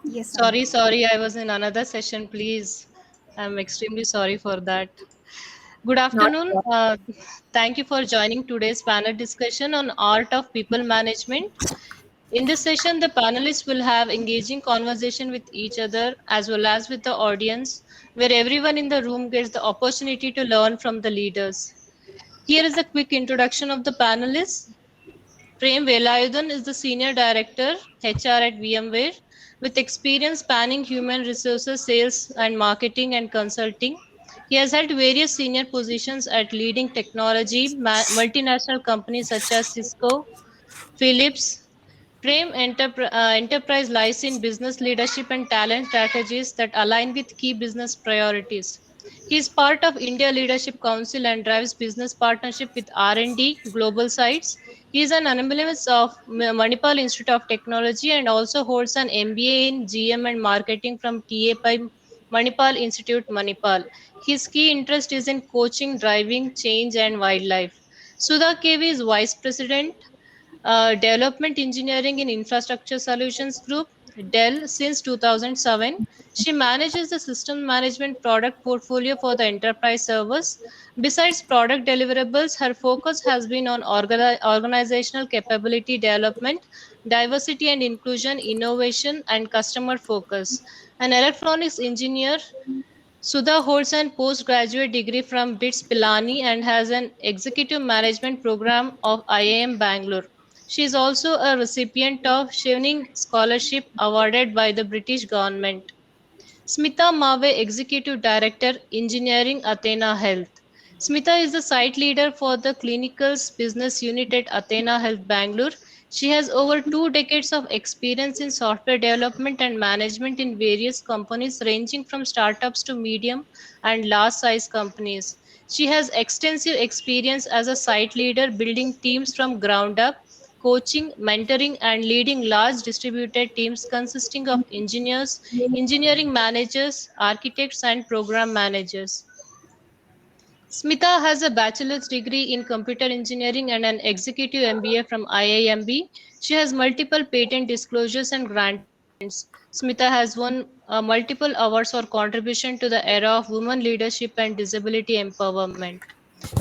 Yes, Sorry, I was in another session, please. I'm extremely sorry for that. Good Not afternoon. Thank you for joining today's panel discussion on art of people management. In this session, the panelists will have engaging conversation with each other as well as with the audience, where everyone in the room gets the opportunity to learn from the leaders. Here is a quick introduction of the panelists. Prem Velayudan is the Senior Director, HR at VMware, with experience spanning human resources, sales, and marketing and consulting. He has held various senior positions at leading technology multinational companies such as Cisco, Philips. Enterprise lies in business leadership and talent strategies that align with key business priorities. He is part of India Leadership Council and drives business partnership with R&D global sites. He is an alumnus of Manipal Institute of Technology and also holds an MBA in GM and Marketing from TAPI Manipal Institute, Manipal. His key interest is in coaching, driving change, and wildlife. Sudha KV is Vice President Development Engineering in Infrastructure Solutions Group, Dell, since 2007. She manages the system management product portfolio for the enterprise servers. Besides product deliverables, her focus has been on organizational capability development, diversity and inclusion, innovation, and customer focus. An electronics engineer, Sudha holds a postgraduate degree from BITS Pilani and has an executive management program of IIM Bangalore. She is also a recipient of Chevening Scholarship awarded by the British government. Smitha Mave, Executive Director, Engineering, Athenahealth. Smitha is the site leader for the Clinicals Business Unit at Athenahealth, Bangalore. She has over 2 decades of experience in software development and management in various companies ranging from startups to medium and large size companies. She has extensive experience as a site leader building teams from ground up, coaching, mentoring, and leading large distributed teams consisting of engineers, engineering managers, architects, and program managers. Smita has a bachelor's degree in computer engineering and an executive MBA from IIMB. She has multiple patent disclosures and grants. Smita has won multiple awards for contribution to the era of women leadership and disability empowerment.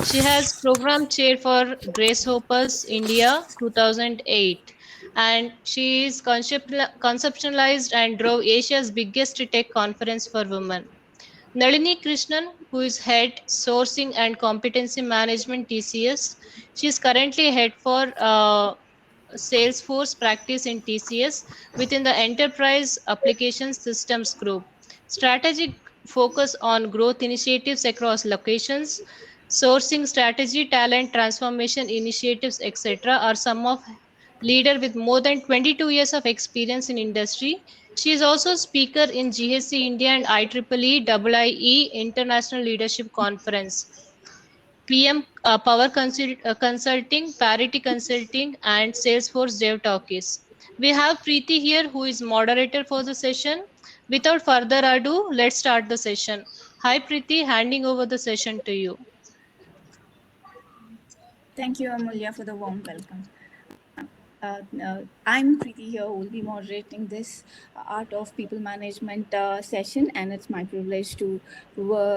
She has program chair for Grace Hoppers India 2008, and she is conceptualized and drove Asia's biggest tech conference for women. Nalini Krishnan, who is head sourcing and competency management TCS, she is currently head for Salesforce practice in TCS within the Enterprise Application Systems Group. Strategic focus on growth initiatives across locations, sourcing strategy, talent transformation initiatives, etc. are some of leader with more than 22 years of experience in industry. She is also speaker in GSC India and IEEE International Leadership Conference. PM Power Consulting, Parity Consulting, and Salesforce Dev Talkies. We have Preethi here, who is moderator for the session. Without further ado, let's start the session. Hi Preethi, handing over the session to you. thank you, Amulya, for the warm welcome. I'm Preethi here, who will be moderating this Art of People Management session, and it's my privilege to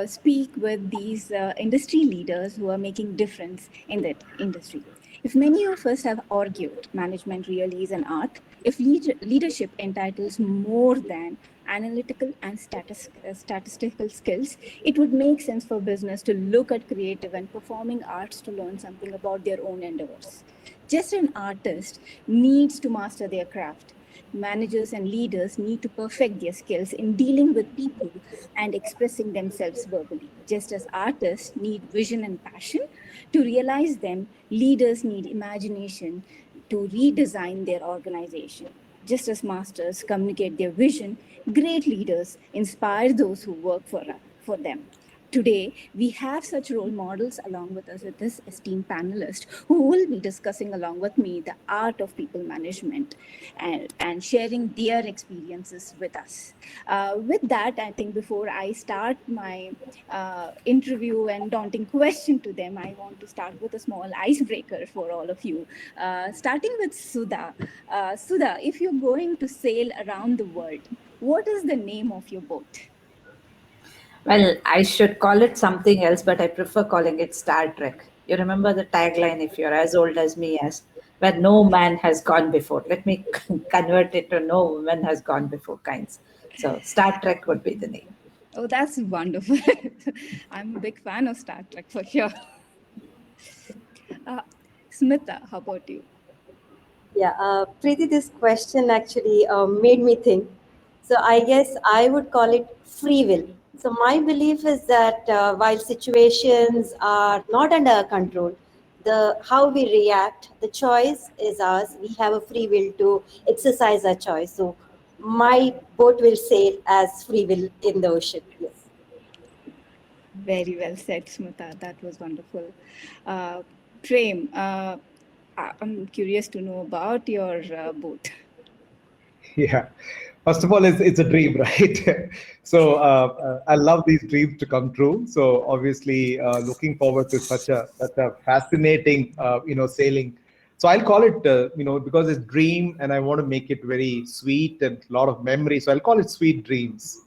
speak with these industry leaders who are making difference in that industry. If many of us have argued management really is an art, if leadership entitles more than analytical and statistical skills, it would make sense for business to look at creative and performing arts to learn something about their own endeavors. Just an artist needs to master their craft. Managers and leaders need to perfect their skills in dealing with people and expressing themselves verbally. Just as artists need vision and passion to realize them, leaders need imagination to redesign their organization. Just as masters communicate their vision, great leaders inspire those who work for them. Today, we have such role models along with us with this esteemed panelist who will be discussing along with me the art of people management and sharing their experiences with us. With that, I think before I start my interview and daunting question to them, I want to start with a small icebreaker for all of you. Starting with Sudha. Sudha, if you're going to sail around the world, what is the name of your boat? Well, I should call it something else, but I prefer calling it Star Trek. You remember the tagline, if you're as old as me, as where no man has gone before. Let me convert it to no woman has gone before kinds. So Star Trek would be the name. Oh, that's wonderful. I'm a big fan of Star Trek for sure. Uh, Smitha, how about you? Yeah, Preeti, this question actually made me think. So I guess I would call it free will. So my belief is that while situations are not under our control, the how we react, the choice is ours. We have a free will to exercise our choice. So my boat will sail as free will in the ocean. Yes. Very well said, Smitha. That was wonderful. Prem, I'm curious to know about your boat. Yeah. First of all, it's a dream, right? So I love these dreams to come true. So obviously, looking forward to such a fascinating, sailing. So I'll call it, because it's dream, and I want to make it very sweet and a lot of memory. So I'll call it Sweet Dreams.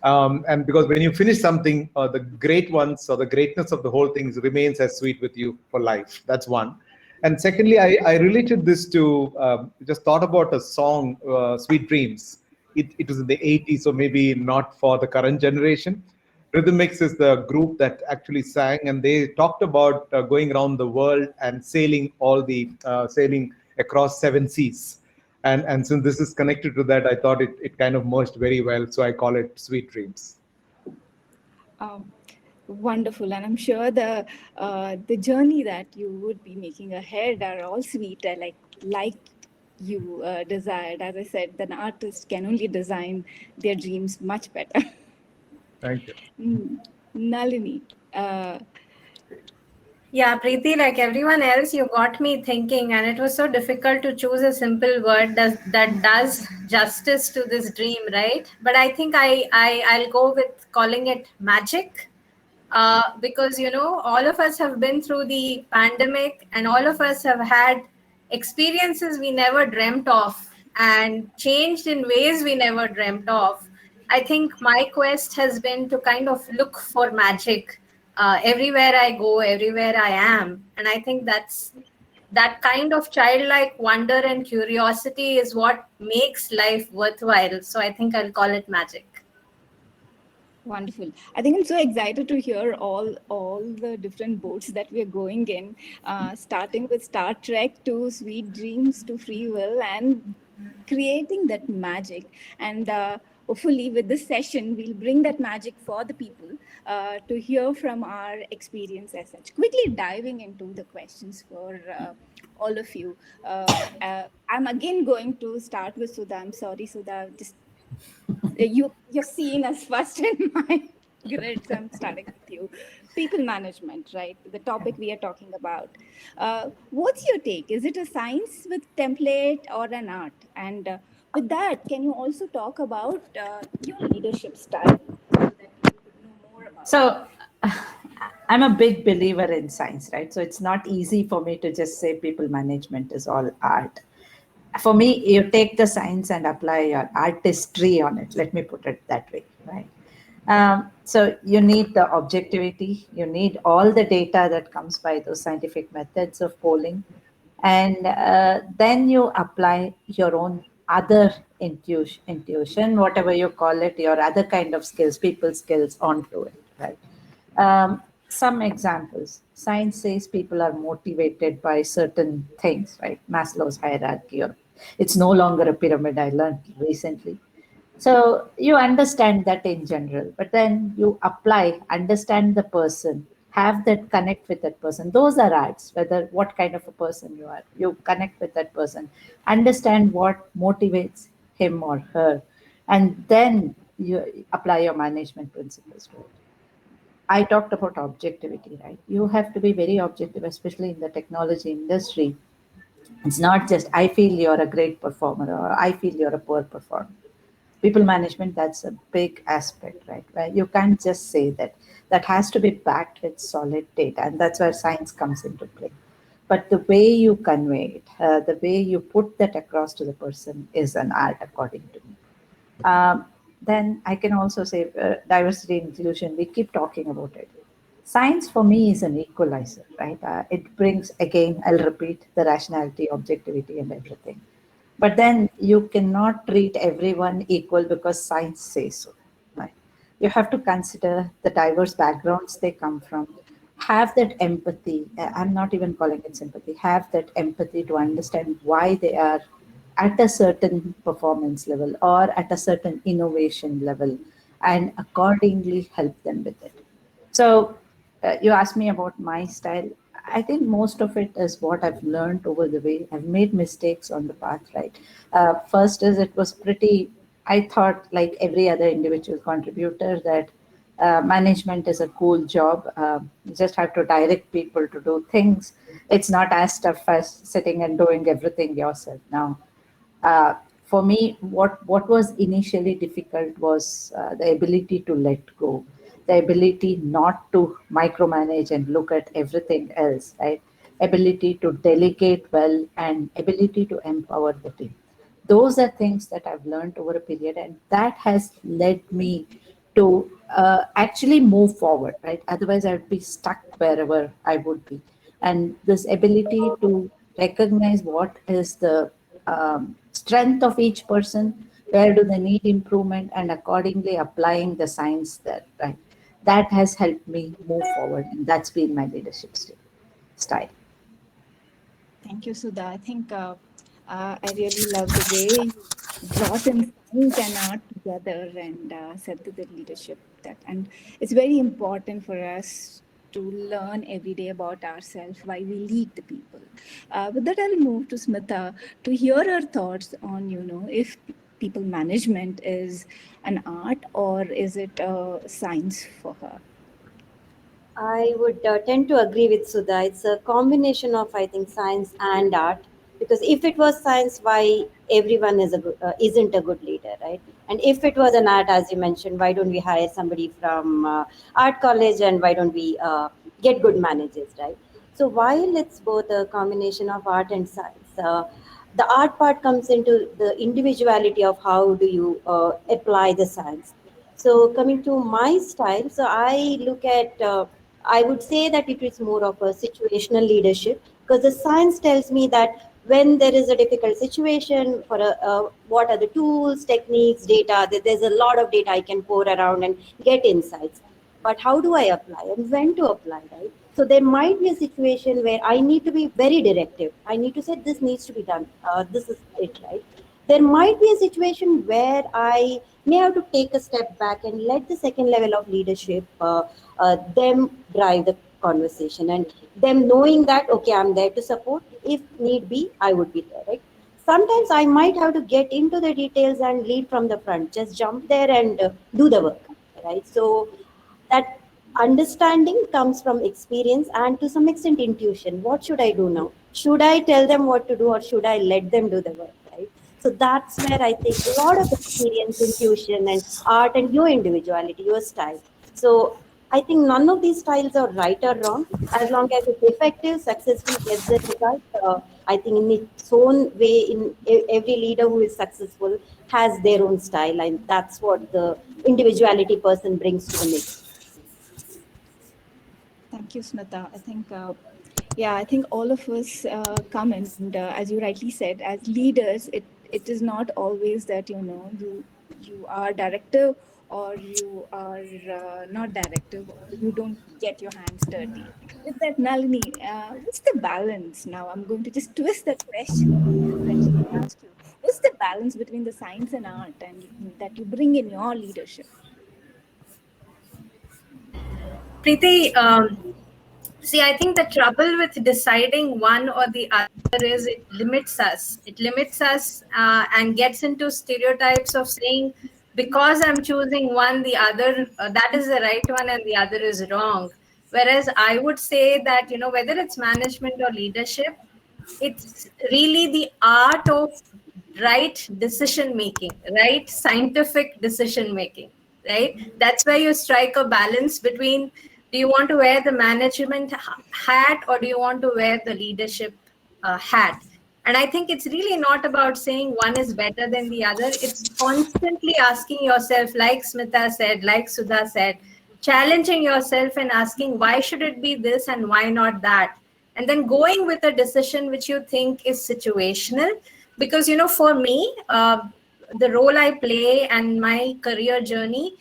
And because when you finish something, the great ones or the greatness of the whole thing remains as sweet with you for life. That's one. And secondly, I related this to just thought about a song, Sweet Dreams. It was in the 80s, so maybe not for the current generation. Rhythmix is the group that actually sang, and they talked about going around the world and sailing across seven seas. And since this is connected to that, I thought it kind of merged very well. So I call it Sweet Dreams. Um, Wonderful, and I'm sure the journey that you would be making ahead are all sweet, like you desired. As I said, an artist can only design their dreams much better. Thank you. Nalini, uh, Yeah, Preeti, like everyone else, you got me thinking, and it was so difficult to choose a simple word that does justice to this dream, right? But I think I'll go with calling it magic, because all of us have been through the pandemic, and all of us have had experiences we never dreamt of, and changed in ways we never dreamt of. I think my quest has been to kind of look for magic everywhere I go, everywhere I am. And I think that kind of childlike wonder and curiosity is what makes life worthwhile. So I think I'll call it magic. Wonderful. I think I'm so excited to hear all the different boats that we are going in, starting with Star Trek to Sweet Dreams to Free Will and creating that magic. And hopefully, with this session, we'll bring that magic for the people to hear from our experience as such. Quickly diving into the questions for all of you. I'm again going to start with Sudha. I'm sorry, Sudha. Just you're seeing us first in my grid, so I'm starting with you. People management, right? The topic we are talking about. What's your take? Is it a science with template or an art? And with that, can you also talk about your leadership style so that people could know more about it? So I'm a big believer in science, right? So it's not easy for me to just say people management is all art. For me, you take the science and apply your artistry on it. Let me put it that way, right? So you need the objectivity, you need all the data that comes by those scientific methods of polling, and then you apply your own other intuition, whatever you call it, your other kind of skills, people skills onto it, right? Some examples. Science says people are motivated by certain things, right? Maslow's hierarchy, or it's no longer a pyramid, I learned recently. So you understand that in general, but then you apply, understand the person, have that connect with that person. Those are arts, whether what kind of a person you are. You connect with that person, understand what motivates him or her, and then you apply your management principles to it. I talked about objectivity, right? You have to be very objective, especially in the technology industry. It's not just, I feel you're a great performer or I feel you're a poor performer. People management, that's a big aspect, right? Where you can't just say that. That has to be backed with solid data, and that's where science comes into play. But the way you convey it, the way you put that across to the person is an art, according to me. Then I can also say diversity and inclusion. We keep talking about it. Science for me is an equalizer, right? It brings, again, I'll repeat, the rationality, objectivity, and everything. But then you cannot treat everyone equal because science says so. Right? You have to consider the diverse backgrounds they come from, have that empathy. I'm not even calling it sympathy, have that empathy to understand why they are at a certain performance level or at a certain innovation level, and accordingly help them with it. So you asked me about my style. I think most of it is what I've learned over the way. I've made mistakes on the path, right? First is it was pretty, I thought like every other individual contributor that management is a cool job. You just have to direct people to do things. It's not as tough as sitting and doing everything yourself. Now, for me, what was initially difficult was the ability to let go, the ability not to micromanage and look at everything else, right? Ability to delegate well and ability to empower the team. Those are things that I've learned over a period, and that has led me to actually move forward, right? Otherwise, I would be stuck wherever I would be. And this ability to recognize what is the strength of each person, where do they need improvement, and accordingly applying the science there, right? That has helped me move forward, and that's been my leadership style. Thank you, Sudha. I think I really love the way you brought in science and art together and said to the leadership that, and it's very important for us to learn every day about ourselves, why we lead the people. With that, I'll move to Smitha to hear her thoughts on, if people management is an art or is it a science for her? I would tend to agree with Sudha. It's a combination of, I think, science and art. Because if it was science, why everyone isn't a good leader, right? And if it was an art, as you mentioned, why don't we hire somebody from art college, and why don't we get good managers, right? So while it's both a combination of art and science, the art part comes into the individuality of how do you apply the science. So coming to my style, so I look at, I would say that it is more of a situational leadership, because the science tells me that when there is a difficult situation, what are the tools, techniques, data, there's a lot of data I can pour around and get insights. But how do I apply and when to apply, right? So there might be a situation where I need to be very directive. I need to say this needs to be done. This is it, right? There might be a situation where I may have to take a step back and let the second level of leadership them drive the conversation, and them knowing that okay, I'm there to support. If need be, I would be there, right? Sometimes I might have to get into the details and lead from the front, just jump there and do the work, right? So that understanding comes from experience and to some extent intuition. What should I do now? Should I tell them what to do, or should I let them do the work, right? So that's where I think a lot of experience, intuition, and art, and your individuality, your style. So I think none of these styles are right or wrong. As long as it's effective, successful, gets the result. I think in its own way, every leader who is successful has their own style, and that's what the individuality person brings to the mix. Thank you, Smitha. I think, I think all of us come in, and as you rightly said, as leaders, it is not always that you are directive or you are not directive, or you don't get your hands dirty. With that, Nalini, what's the balance? Now, I'm going to just twist that question and essentially ask you, what's the balance between the science and art, and that you bring in your leadership? Preethi, see, I think the trouble with deciding one or the other is it limits us. It limits us and gets into stereotypes of saying because I'm choosing one, the other, that is the right one and the other is wrong. Whereas I would say that, whether it's management or leadership, it's really the art of right decision making, right scientific decision making, right? That's where you strike a balance between, do you want to wear the management hat or do you want to wear the leadership hat? And I think it's really not about saying one is better than the other. It's constantly asking yourself, like Smitha said, like Sudha said, challenging yourself and asking, why should it be this and why not that? And then going with a decision which you think is situational. Because, for me, the role I play and my career journey,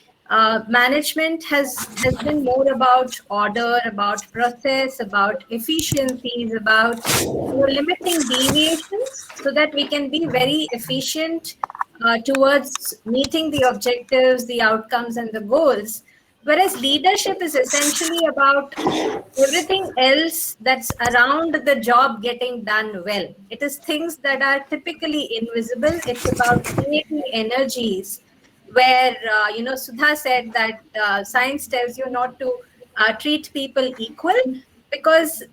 management has been more about order, about process, about efficiencies, about limiting deviations so that we can be very efficient towards meeting the objectives, the outcomes, and the goals. Whereas leadership is essentially about everything else that's around the job getting done well. It is things that are typically invisible. It's about creating energies where, Sudha said that science tells you not to treat people equal, because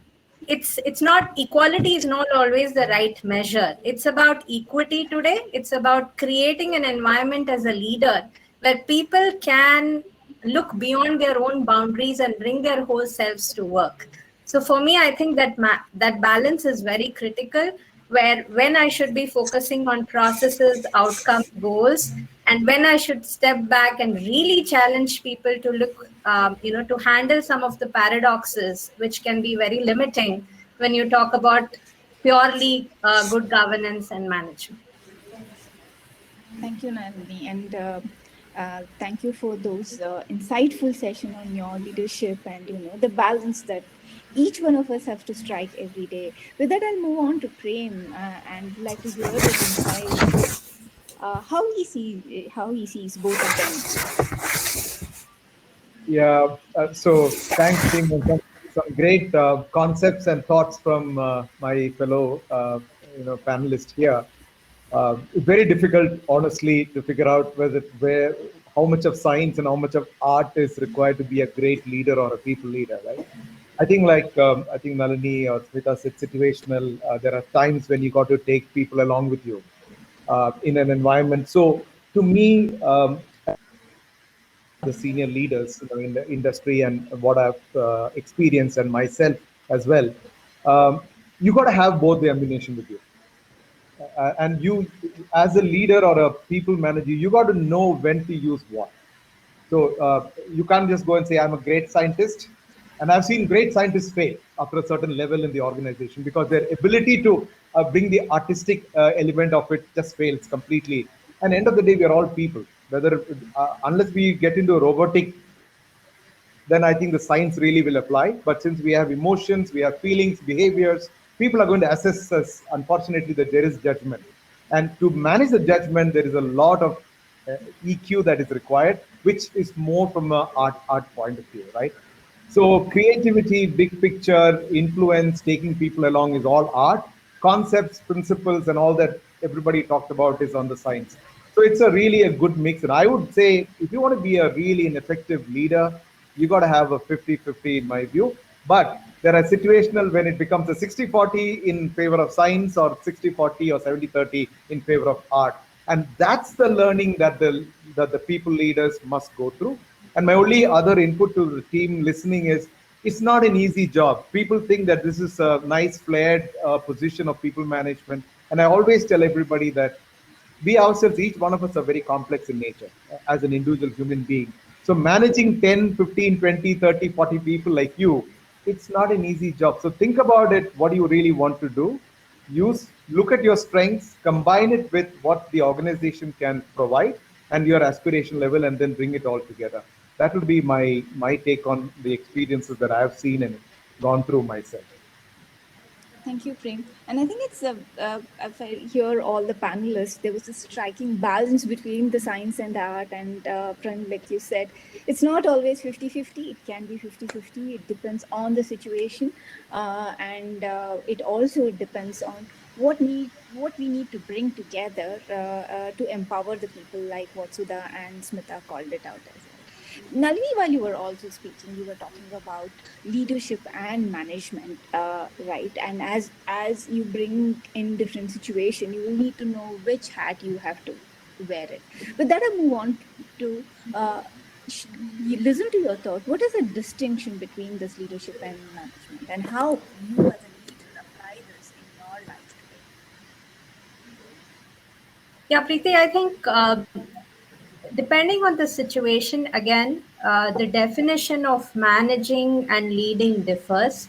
it's not, equality is not always the right measure. It's about equity today. It's about creating an environment as a leader where people can look beyond their own boundaries and bring their whole selves to work. So for me, I think that that balance is very critical, where when I should be focusing on processes, outcomes, goals, and when I should step back and really challenge people to look, to handle some of the paradoxes, which can be very limiting when you talk about purely good governance and management. Thank you, Nalini, and thank you for those insightful session on your leadership and the balance that each one of us have to strike every day. With that, I'll move on to Prem and like to hear his insights, how he sees both of them. Yeah, so thanks, team. And some great concepts and thoughts from my fellow, panelist here. Very difficult, honestly, to figure out how much of science and how much of art is required to be a great leader or a people leader, right? I think I think Nalini or Smitha said situational. There are times when you got to take people along with you in an environment. So to me, the senior leaders in the industry and what I've experienced and myself as well, you got to have both the ammunition with you. And you, as a leader or a people manager, you got to know when to use what. So you can't just go and say, I'm a great scientist. And I've seen great scientists fail after a certain level in the organization because their ability to bring the artistic element of it just fails completely. And end of the day, we are all people. Whether unless we get into robotic, then I think the science really will apply. But since we have emotions, we have feelings, behaviors, people are going to assess us. Unfortunately, that there is judgment. And to manage the judgment, there is a lot of EQ that is required, which is more from an art point of view, right? So creativity, big picture, influence, taking people along is all art. Concepts, principles, and all that everybody talked about is on the science. So it's a good mix. And I would say if you want to be a really an effective leader, you got to have a 50-50 in my view. But there are situational when it becomes a 60-40 in favor of science or 60-40 or 70-30 in favor of art. And that's the learning that the people leaders must go through. And my only other input to the team listening is, it's not an easy job. People think that this is a nice flared position of people management. And I always tell everybody that we ourselves, each one of us are very complex in nature as an individual human being. So managing 10, 15, 20, 30, 40 people like you, it's not an easy job. So think about it, what do you really want to do? Look at your strengths, combine it with what the organization can provide and your aspiration level, and then bring it all together. That would be my take on the experiences that I have seen and gone through myself. Thank you, Prem. And I think it's, if I hear all the panelists, there was a striking balance between the science and art. And Prem, like you said, it's not always 50-50. It can be 50-50. It depends on the situation. And it also depends on what we need to bring together to empower the people, like what Sudha and Smitha called it out as well. Nalini, while you were also speaking, you were talking about leadership and management, right? And as you bring in different situation, you will need to know which hat you have to wear it. With that, I move on to you listen to your thought. What is the distinction between this leadership and management, and how you as a leader apply this in your life today? Yeah, Preeti, I think depending on the situation, again, the definition of managing and leading differs.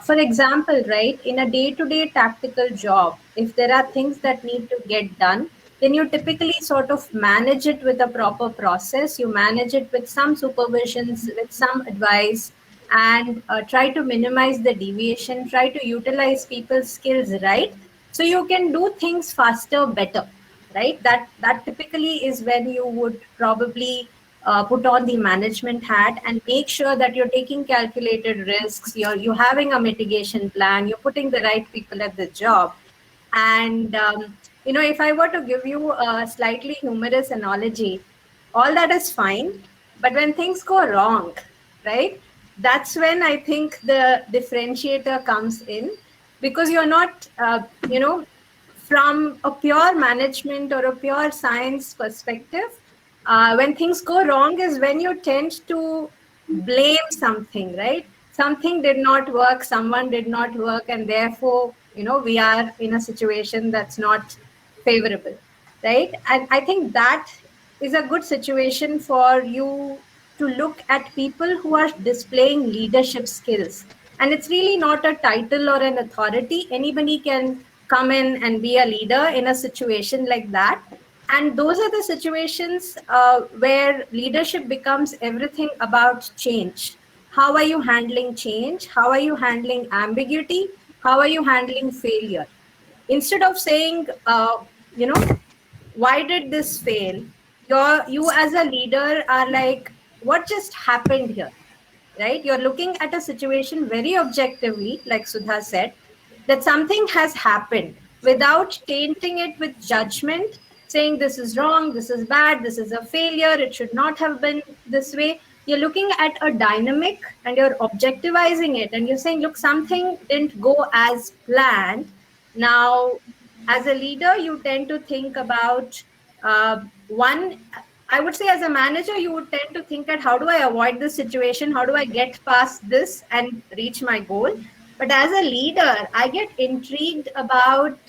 For example, right, in a day to day tactical job, if there are things that need to get done, then you typically sort of manage it with a proper process. You manage it with some supervisions, with some advice, and try to minimize the deviation, try to utilize people's skills right. So you can do things faster, better, right? That typically is when you would probably put on the management hat and make sure that you're taking calculated risks, you're having a mitigation plan, you're putting the right people at the job. And if I were to give you a slightly humorous analogy, all that is fine, but when things go wrong, right, that's when I think the differentiator comes in, because you're not from a pure management or a pure science perspective, when things go wrong is when you tend to blame something, right? Something did not work, someone did not work, and therefore, we are in a situation that's not favorable, right? And I think that is a good situation for you to look at people who are displaying leadership skills. And it's really not a title or an authority. Anybody can come in and be a leader in a situation like that. And those are the situations where leadership becomes everything about change. How are you handling change? How are you handling ambiguity? How are you handling failure? Instead of saying, you know, why did this fail? You as a leader are like, what just happened here? Right? You're looking at a situation very objectively, like Sudha said, that something has happened without tainting it with judgment, saying this is wrong, this is bad, this is a failure, it should not have been this way. You're looking at a dynamic and you're objectivizing it, and you're saying, look, something didn't go as planned. Now, as a leader, you tend to think about one. I would say, as a manager, you would tend to think at how do I avoid this situation? How do I get past this and reach my goal? But as a leader, I get intrigued about,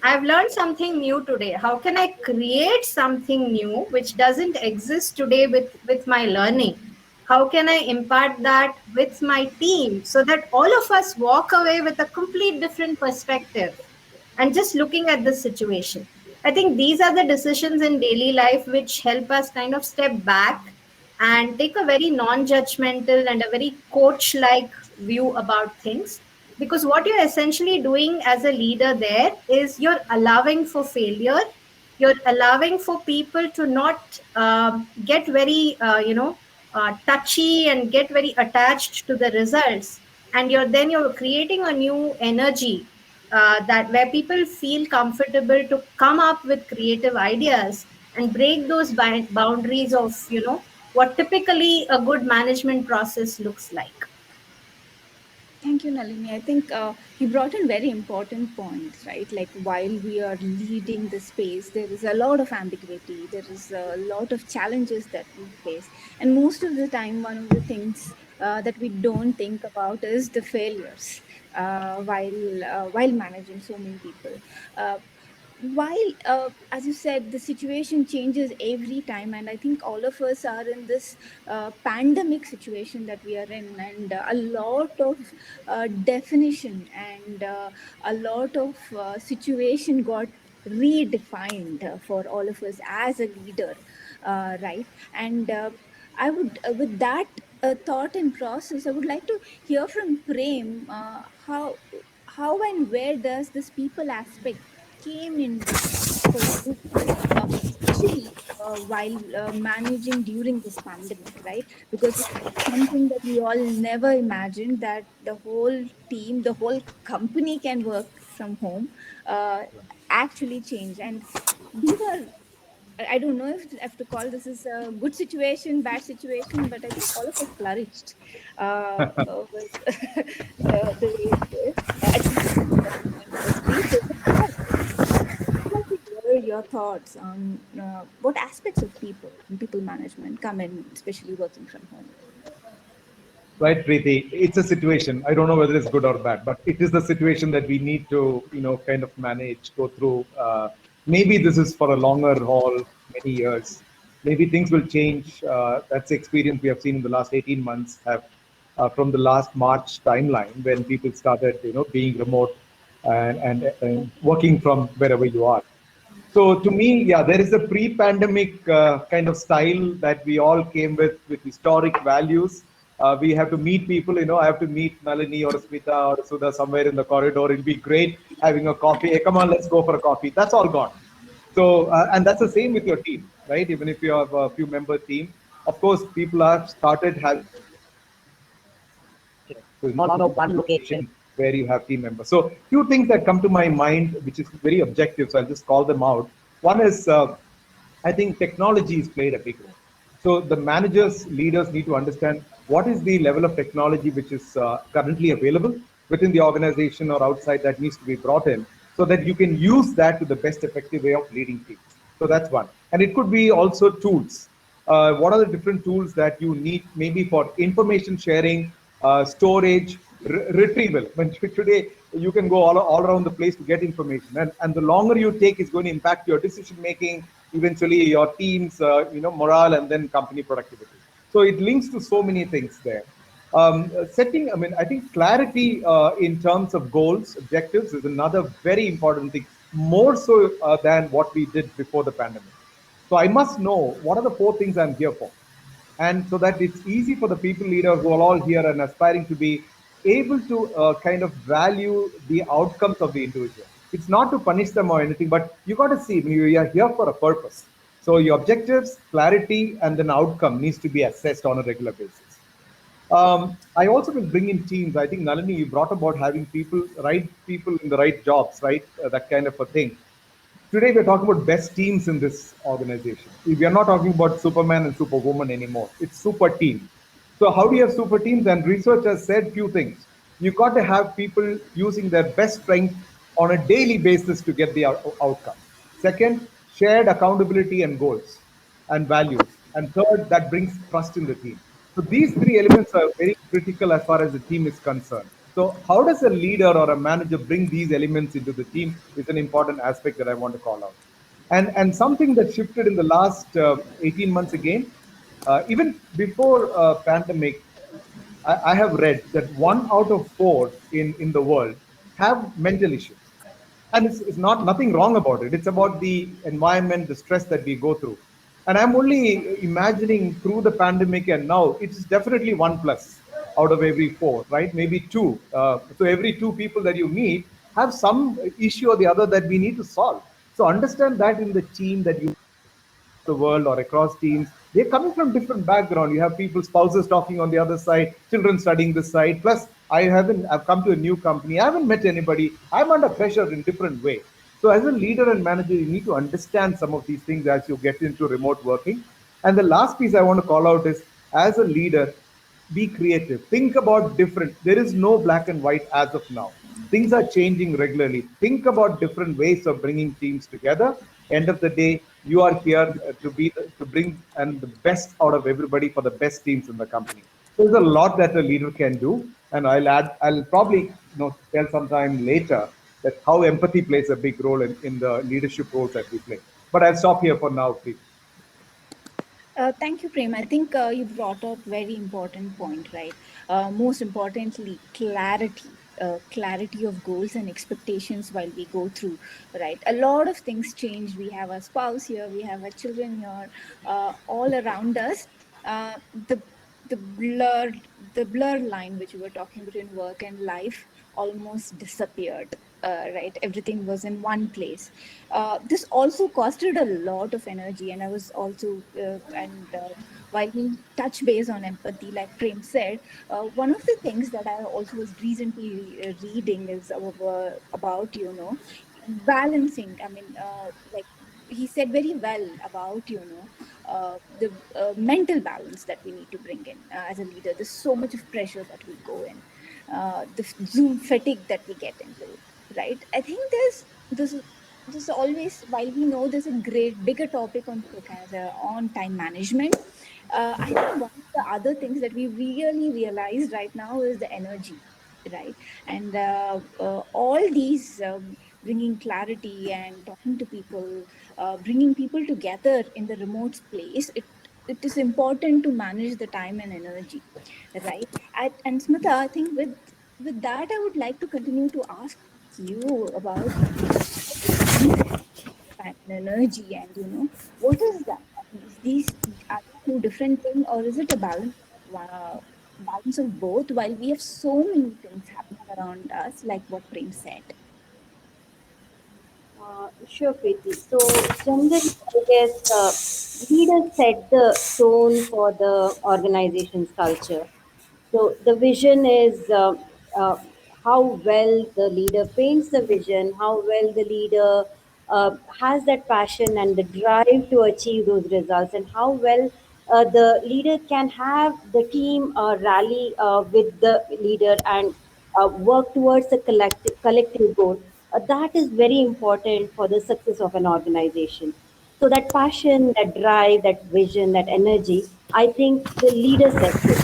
I've learned something new today. How can I create something new which doesn't exist today with my learning? How can I impart that with my team so that all of us walk away with a complete different perspective and just looking at the situation? I think these are the decisions in daily life which help us kind of step back and take a very non judgmental and a very coach like view about things. Because what you're essentially doing as a leader there is you're allowing for failure, you're allowing for people to not get very, touchy and get very attached to the results. And you're creating a new energy that where people feel comfortable to come up with creative ideas and break those boundaries of what typically a good management process looks like. Thank you, Nalini. I think you brought in very important points, right? Like while we are leading the space, there is a lot of ambiguity. There is a lot of challenges that we face, and most of the time, one of the things that we don't think about is the failures while managing so many people. Uh, while as you said, the situation changes every time, and I think all of us are in this pandemic situation that we are in, and a lot of definition and a lot of situation got redefined for all of us as a leader, right? And I would with that thought and process, I would like to hear from Prem, how and where does this people aspect came in for you, especially while managing during this pandemic, right? Because it's something that we all never imagined, that the whole team, the whole company can work from home actually changed. And these are, I don't know if I have to call this is a good situation, bad situation, but I think all of us flourished with the way it is, at least in the industry. So I'd like to hear your thoughts on what aspects of people management come in, especially working from home. Right, Preeti. It's a situation. I don't know whether it's good or bad, but it is the situation that we need to, kind of manage, go through. Maybe this is for a longer haul, many years. Maybe things will change. That's the experience we have seen in the last 18 months. Have from the last March timeline when people started, being remote and working from wherever you are. So to me, yeah, there is a pre-pandemic kind of style that we all came with historic values. We have to meet people, I have to meet Nalini or Smitha or Sudha somewhere in the corridor. It'll be great having a coffee. Hey, come on, let's go for a coffee. That's all gone. So, and that's the same with your team, right? Even if you have a few member team, of course, people have started having so it's no longer one location where you have team members. So few things that come to my mind, which is very objective. So I'll just call them out. One is I think technology has played a big role. So the managers, leaders need to understand what is the level of technology which is currently available within the organization or outside that needs to be brought in so that you can use that to the best effective way of leading teams. So that's one. And it could be also tools. What are the different tools that you need maybe for information sharing, storage, retrieval? When today you can go all around the place to get information, and the longer you take is going to impact your decision making, eventually your team's morale, and then company productivity. So it links to so many things there. Setting, I think clarity in terms of goals, objectives is another very important thing, more so than what we did before the pandemic. So I must know what are the four things I'm here for. And so that it's easy for the people leader who are all here and aspiring to be able to kind of value the outcomes of the individual. It's not to punish them or anything, but you got to see you are here for a purpose. So your objectives, clarity, and then outcome needs to be assessed on a regular basis. I also will bring in teams. I think Nalini, you brought about having right people in the right jobs, right? That kind of a thing. Today we're talking about best teams in this organization. We are not talking about Superman and Superwoman anymore. It's super team. So how do you have super teams? And research has said few things. You got to have people using their best strength on a daily basis to get the outcome. Second, shared accountability and goals and values. And third, that brings trust in the team. So these three elements are very critical as far as the team is concerned. So how does a leader or a manager bring these elements into the team is an important aspect that I want to call out. And something that shifted in the last 18 months again, even before pandemic, I have read that 1 out of 4 in the world have mental issues. And it's not nothing wrong about it. It's about the environment, the stress that we go through. And I'm only imagining through the pandemic and now it's definitely 1+ out of every 4, right? Maybe 2. So every 2 people that you meet have some issue or the other that we need to solve. So understand that in the team that you the world or across teams, they're coming from different background. You have people, spouses talking on the other side, children studying this side. Plus, I've come to a new company. I haven't met anybody. I'm under pressure in different way. So as a leader and manager, you need to understand some of these things as you get into remote working. And the last piece I want to call out is, as a leader, be creative. Think about different. There is no black and white as of now. Things are changing regularly. Think about different ways of bringing teams together. End of the day, you are here to bring and the best out of everybody for the best teams in the company. So there's a lot that a leader can do, and I'll probably tell sometime later that how empathy plays a big role in the leadership roles that we play. But I'll stop here for now, please. Thank you, Prem. I think you brought up very important point, right? Most importantly, clarity. Clarity of goals and expectations while we go through, right? A lot of things change. We have a spouse here, we have our children here, all around us. The the blur line which we were talking between work and life almost disappeared. right, everything was in one place. This also costed a lot of energy, and I was also and while we touch base on empathy, like Prem said, one of the things that I also was recently reading is about, you know, balancing. I mean, like he said very well about, you know, the mental balance that we need to bring in as a leader. There's so much of pressure that we go in, the Zoom fatigue that we get into, right? I think there's always, while we know there's a great bigger topic on on time management, I think one of the other things that we really realize right now is the energy, right? And all these bringing clarity and talking to people, bringing people together in the remote place, it is important to manage the time and energy, right? And Smitha, I think with that, I would like to continue to ask you about how do you manage time and energy, and you know, what is that? I mean, is these, are they two different things, or is it a balance of both? While we have so many things happening around us, like what Prem said. Sure, Preeti. So, generally, I guess leaders set the tone for the organization's culture. So, the vision is uh, how well the leader paints the vision, how well the leader has that passion and the drive to achieve those results, and how well the leader can have the team rally with the leader and work towards a collective goal. That is very important for the success of an organization. So that passion, that drive, that vision, that energy, I think the leader sets it.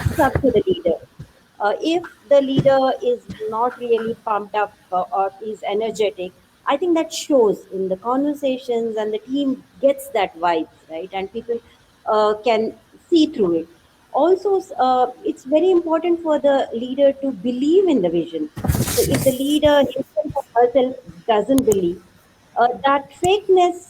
It's up to the leader. If the leader is not really pumped up or is energetic, I think that shows in the conversations, and the team gets that vibes, right? And people can see through it. Also, it's very important for the leader to believe in the vision. So if the leader himself or herself doesn't believe, that fakeness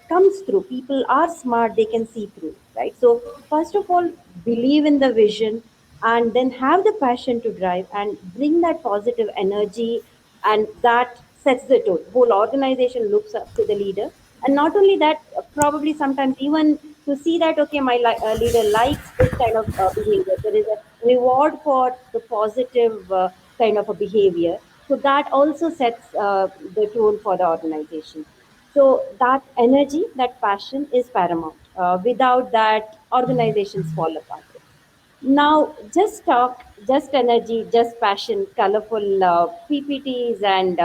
comes through. People are smart, they can see through it, right? So, first of all, believe in the vision, and then have the passion to drive and bring that positive energy, and that sets the tone. Whole organization looks up to the leader. And not only that, probably sometimes even to see that, okay, my leader likes this kind of behavior. There is a reward for the positive kind of a behavior. So that also sets the tone for the organization. So that energy, that passion is paramount. Without that, organizations fall apart. Now, just talk, just energy, just passion, colorful PPTs, and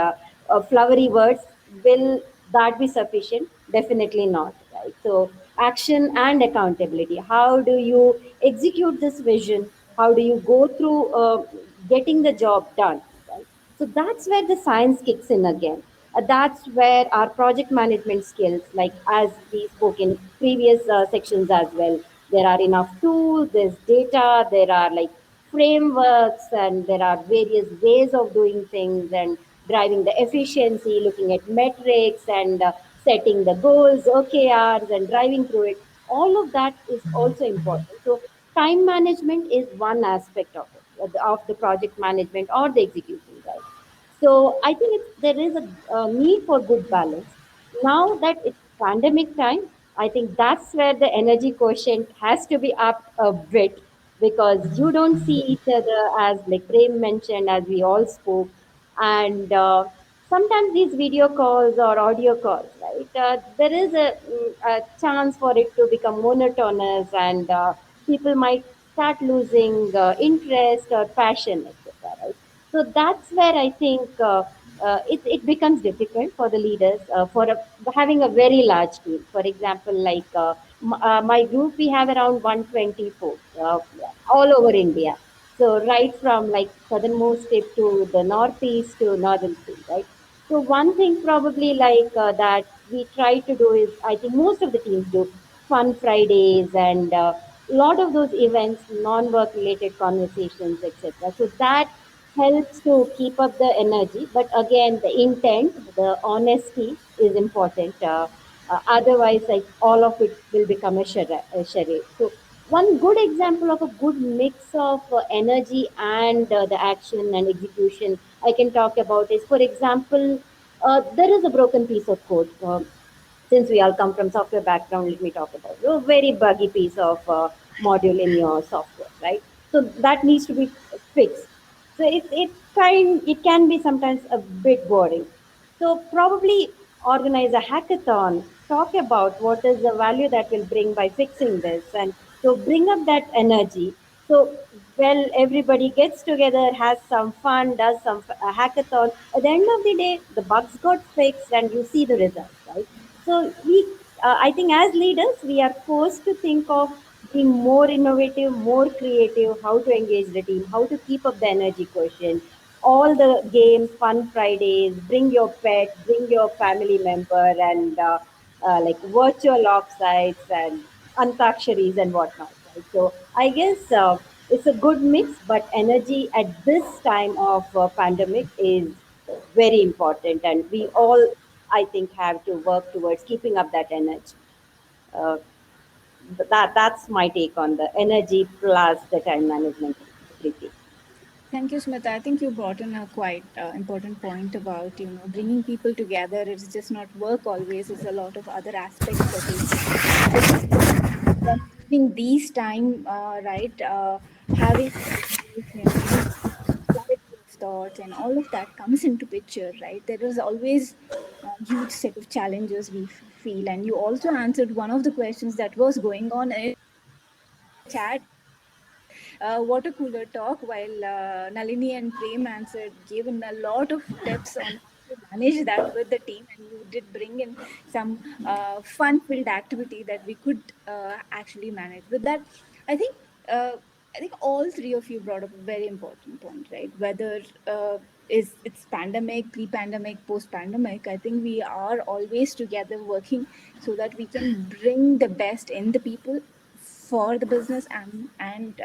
flowery words, will that be sufficient? Definitely not, right? So, action and accountability. How do you execute this vision? How do you go through getting the job done, right? So, that's where the science kicks in again. That's where our project management skills, like as we spoke in previous sections as well, there are enough tools, there's data, there are like frameworks, and there are various ways of doing things and driving the efficiency, looking at metrics, and setting the goals, OKRs, and driving through it. All of that is also important. So time management is one aspect of the project management or the execution, right? So I think there is a need for good balance. Now that it's pandemic time, I think that's where the energy quotient has to be up a bit, because you don't see each other, as like Prem mentioned, as we all spoke, and sometimes these video calls or audio calls, right? There is a chance for it to become monotonous, and people might start losing interest or passion, etc. Right? So that's where I think it becomes difficult for the leaders having a very large team. For example, like my group, we have around 120 folks all over India. So right from like southernmost tip to the northeast to northern tip, right? So one thing probably like that we try to do is, I think most of the teams do, fun Fridays, and a lot of those events, non-work related conversations, etc. So that helps to keep up the energy. But again, the intent, the honesty is important. Otherwise, like all of it will become a charade. So one good example of a good mix of energy and the action and execution I can talk about is, for example, there is a broken piece of code. Since we all come from software background, let me talk about a very buggy piece of module in your software, right? So that needs to be fixed. So it can be sometimes a bit boring. So probably organize a hackathon, talk about what is the value that will bring by fixing this, and so bring up that energy. So well, everybody gets together, has some fun, does some a hackathon. At the end of the day, the bugs got fixed, and you see the results, right? So I think as leaders, we are forced to think of being more innovative, more creative, how to engage the team, how to keep up the energy quotient. All the games, fun Fridays, bring your pet, bring your family member, and like virtual offsites and antaksharis and whatnot. Right? So I guess it's a good mix, but energy at this time of pandemic is very important, and we all, I think, have to work towards keeping up that energy. Uh, that's my take on the energy plus the time management, Preeti. Thank you, Smitha. I think you brought in a quite important point about, bringing people together. It's just not work always. It's a lot of other aspects that you should include. Then during these time, right, having communication, having clarity of thoughts and all of that comes into picture, right? There is always a huge set of challenges we feel. And you also answered one of the questions that was going on in the chat about water cooler talk, while Nalini and Prem answered, given a lot of tips on how to manage that with the team, and you did bring in some fun-filled activity that we could actually manage. With that, I think uh, I think all three of you brought up a very important point, right? Whether is it's pandemic, pre-pandemic, post-pandemic, I think we are always together working so that we can bring the best in the people for the business, and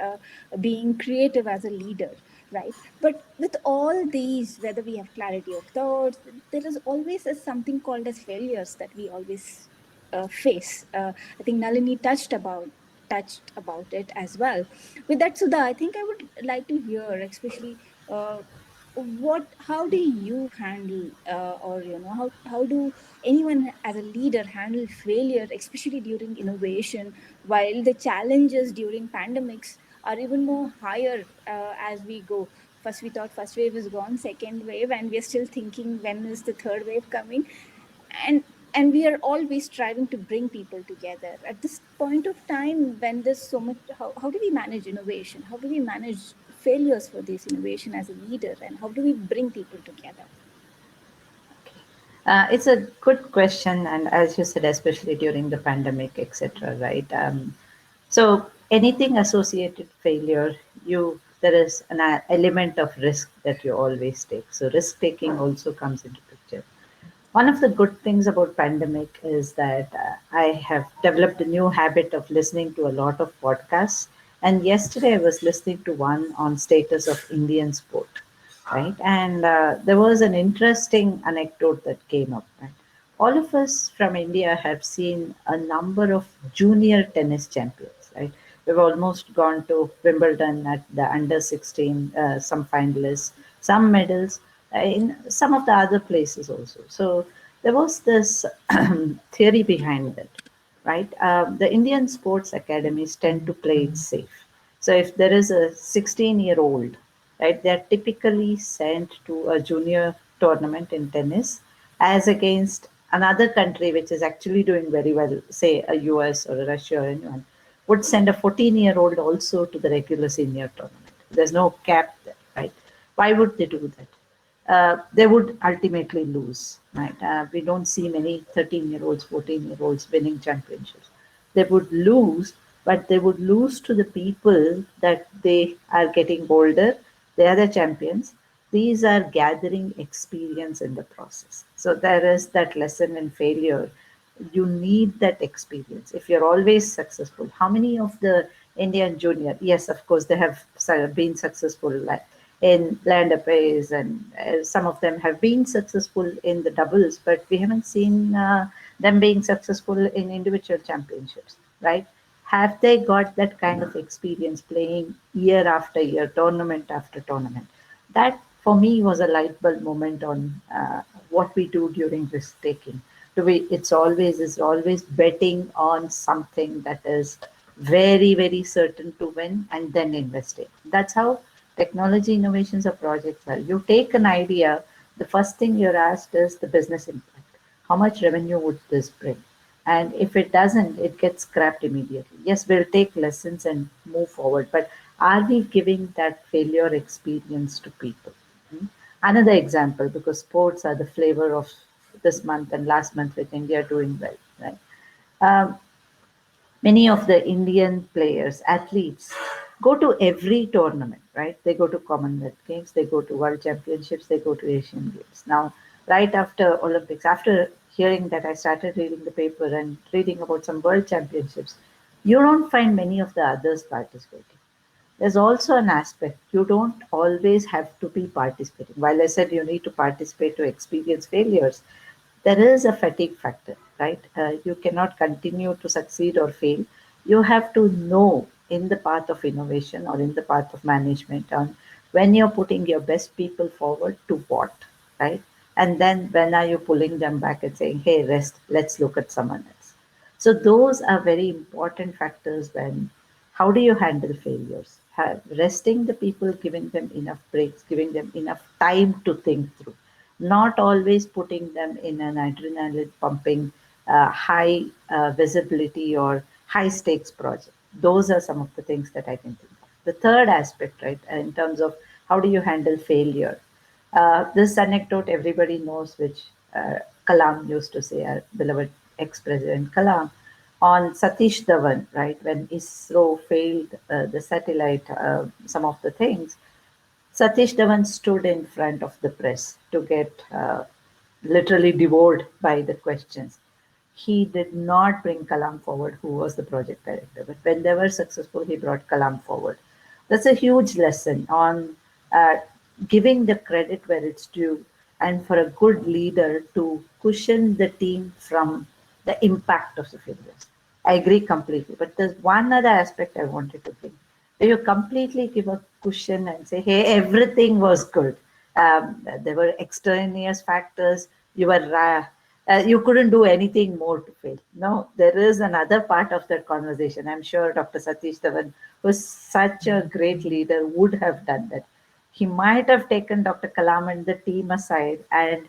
being creative as a leader, right? But with all these, whether we have clarity of thoughts, there is always a something called as failures that we always face. I think Nalini touched about it as well. With that, Sudha, I think I would like to hear, especially what how do you handle, or how do anyone as a leader handle failure, especially during innovation, while the challenges during pandemics are even more higher as we go. First we thought first wave is gone, second wave, and we're still thinking when is the third wave coming. And we are always striving to bring people together at this point of time when there's so much. How do we manage innovation, how do we manage failures for this innovation as a leader, and how do we bring people together? It's a good question, and as you said, especially during the pandemic, etc. Right? So anything associated failure, there is an element of risk that you always take. So risk taking also comes into picture. One of the good things about pandemic is that I have developed a new habit of listening to a lot of podcasts. And yesterday I was listening to one on status of Indian sport, right? And there was an interesting anecdote that came up. Right? All of us from India have seen a number of junior tennis champions, right? We've almost gone to Wimbledon at the under 16, some finalists, some medals in some of the other places also. So there was this theory behind it, right? The Indian sports academies tend to play it safe. So if there is a 16-year-old, right, they're typically sent to a junior tournament in tennis as against another country which is actually doing very well, say a US or a Russia or anyone, would send a 14-year-old also to the regular senior tournament. There's no cap there, right? Why would they do that? They would ultimately lose. Right? We don't see many 13-year-olds, 14-year-olds winning championships. They would lose, but they would lose to the people that they are getting older. They are the champions. These are gathering experience in the process. So there is that lesson in failure. You need that experience. If you're always successful, how many of the Indian junior, yes, of course, they have been successful in land affairs, and some of them have been successful in the doubles, but we haven't seen them being successful in individual championships, right? Have they got that kind of experience playing year after year, tournament after tournament? That for me was a light bulb moment on what we do during risk taking. It's always betting on something that is very, very certain to win and then investing. That's how technology innovations or projects are. You take an idea, the first thing you're asked is the business impact. How much revenue would this bring? And if it doesn't, it gets scrapped immediately. Yes, we'll take lessons and move forward, but are we giving that failure experience to people? Hmm? Another example, because sports are the flavor of this month and last month with India doing well, right? Um, Many of the Indian players, athletes, go to every tournament, right? They go to Commonwealth Games, they go to World Championships, they go to Asian Games. Now, right after Olympics, after hearing that, I started reading the paper and reading about some World Championships. You don't find many of the others participating. There's also an aspect you don't always have to be participating. While I said you need to participate to experience failures, there is a fatigue factor, right? You cannot continue to succeed or fail. You have to know in the path of innovation or in the path of management on when you're putting your best people forward to what, right? And then when are you pulling them back and saying, hey, rest, let's look at someone else. So those are very important factors when how do you handle failures? Resting the people, giving them enough breaks, giving them enough time to think through, not always putting them in an adrenaline pumping, high visibility or high stakes project. Those are some of the things that I can think of. The third aspect, right, in terms of how do you handle failure? This anecdote everybody knows, which Kalam used to say, our beloved ex-president Kalam, on Satish Dhawan, right, when ISRO failed the satellite, some of the things, Satish Dhawan stood in front of the press to get literally devoured by the questions. He did not bring Kalam forward, who was the project director. But when they were successful, he brought Kalam forward. That's a huge lesson on uh, giving the credit where it's due and for a good leader to cushion the team from the impact of the failures. I agree completely. But there's one other aspect I wanted to bring. You completely give a cushion and say, hey, everything was good. There were extraneous factors. You couldn't do anything more to fail. No, there is another part of that conversation. I'm sure Dr. Satish Dhawan, who's such a great leader, would have done that. He might have taken Dr. Kalam and the team aside and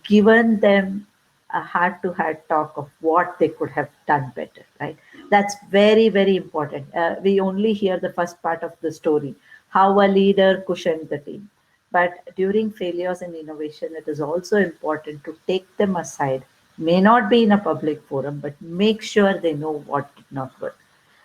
given them a heart to heart talk of what they could have done better, right? That's very, very important. We only hear the first part of the story, how a leader cushioned the team. But during failures in innovation, it is also important to take them aside, may not be in a public forum, but make sure they know what did not work.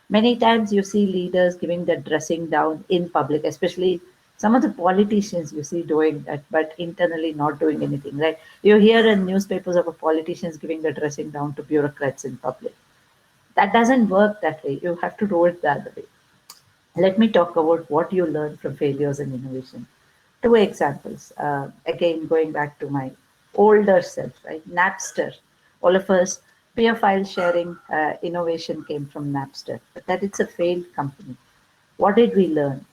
Many times you see leaders giving the dressing down in public, especially some of the politicians you see doing that, but internally not doing anything, right? You hear in newspapers of politicians giving the dressing down to bureaucrats in public. That doesn't work that way. You have to do it the other way. Let me talk about what you learn from failures in innovation. Two examples. Again, going back to my older self, right? Napster. All of us, peer file sharing innovation came from Napster, but that it's a failed company. What did we learn?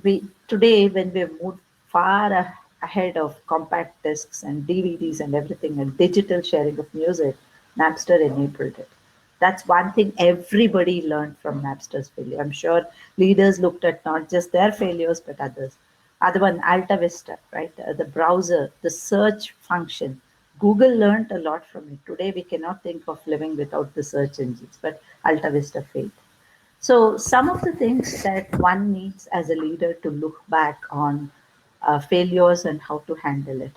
We today, when we've moved far ahead of compact discs and DVDs and everything and digital sharing of music, Napster enabled it. That's one thing everybody learned from Napster's failure. I'm sure leaders looked at not just their failures but others. Other one, Alta Vista, right? The browser, the search function. Google learned a lot from it. Today we cannot think of living without the search engines, but Alta Vista failed. So, some of the things that one needs as a leader to look back on failures and how to handle it,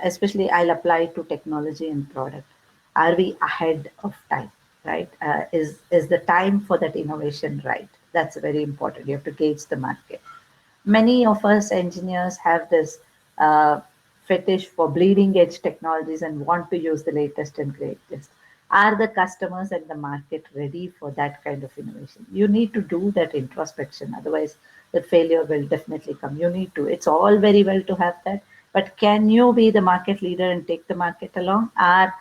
especially I'll apply to technology and product. Are we ahead of time? Right? Is the time for that innovation right? That's very important. You have to gauge the market. Many of us engineers have this uh, fetish for bleeding edge technologies and want to use the latest and greatest. Are the customers and the market ready for that kind of innovation? You need to do that introspection. Otherwise, the failure will definitely come. You need to. It's all very well to have that, but can you be the market leader and take the market along? Or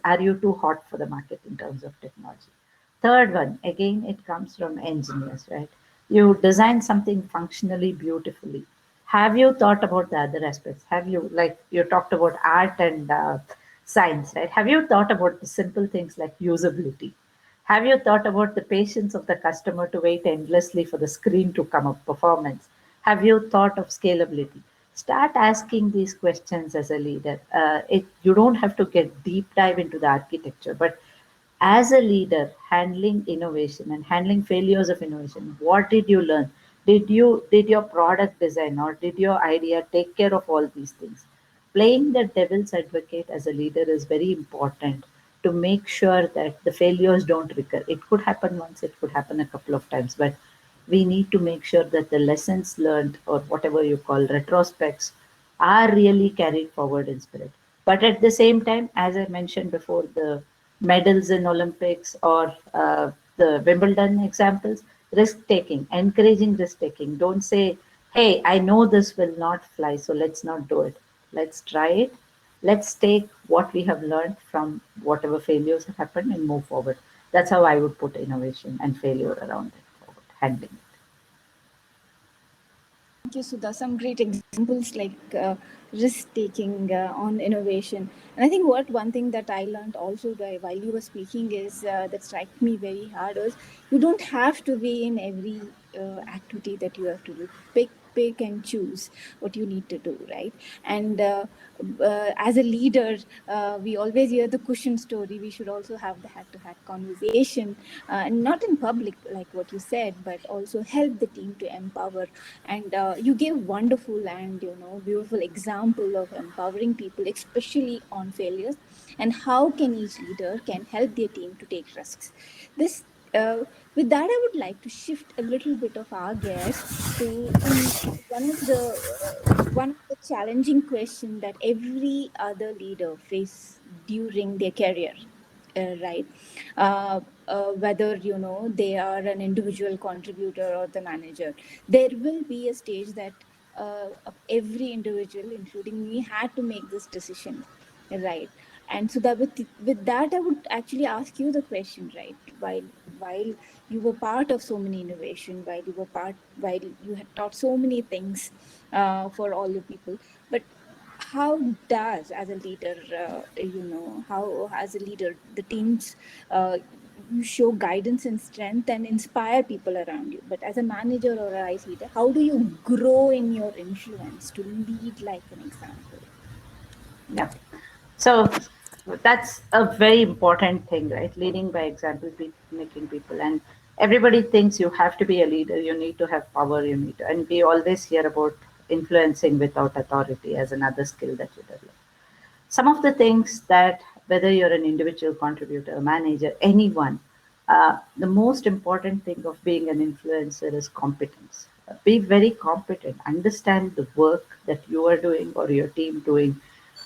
are you too hot for the market in terms of technology? Third one, again, it comes from engineers, right? You design something functionally beautifully. Have you thought about the other aspects? Have you, like you talked about art and science, right? Have you thought about the simple things like usability? Have you thought about the patience of the customer to wait endlessly for the screen to come up, performance? Have you thought of scalability? Start asking these questions as a leader. You don't have to get deep dive into the architecture, but as a leader handling innovation and handling failures of innovation, what did you learn? Did your product design or did your idea take care of all these things? Playing the devil's advocate as a leader is very important to make sure that the failures don't recur. It could happen once, it could happen a couple of times, but we need to make sure that the lessons learned, or whatever you call retrospects, are really carried forward in spirit. But at the same time, as I mentioned before, the medals in Olympics or the Wimbledon examples, risk taking, encouraging risk taking. Don't say, hey, I know this will not fly, so let's not do it. Let's try it. Let's take what we have learned from whatever failures have happened and move forward. That's how I would put innovation and failure around it forward, handling it. Thank you, Sudha. Some great examples like risk taking on innovation. And I think what one thing that I learned also while you were speaking is that struck me very hard was you don't have to be in every activity that you have to do. Pick and choose what you need to do, right? And as a leader, we always hear the cushion story. We should also have the hat to hat conversation, and not in public like what you said, but also help the team to empower. And you gave wonderful and beautiful example of empowering people, especially on failures, and how can each leader can help their team to take risks. This with that, I would like to shift a little bit of our gears to one of the challenging question that every other leader face during their career, right? Whether they are an individual contributor or the manager, there will be a stage that every individual, including me, had to make this decision, right? And so that with that, I would actually ask you the question, right? While you were part of so many innovation, while you had taught so many things for all the people, but how does as a leader how as a leader the teams you show guidance and strength and inspire people around you, but as a manager or a IC leader, how do you grow in your influence to lead like an example? Yeah. So that's a very important thing, right? Leading by example, making people, and everybody thinks you have to be a leader, you need to have power, you need to, and we always hear about influencing without authority as another skill that you develop. Some of the things that, whether you're an individual contributor, a manager, anyone, the most important thing of being an influencer is competence. Be very competent, understand the work that you are doing or your team doing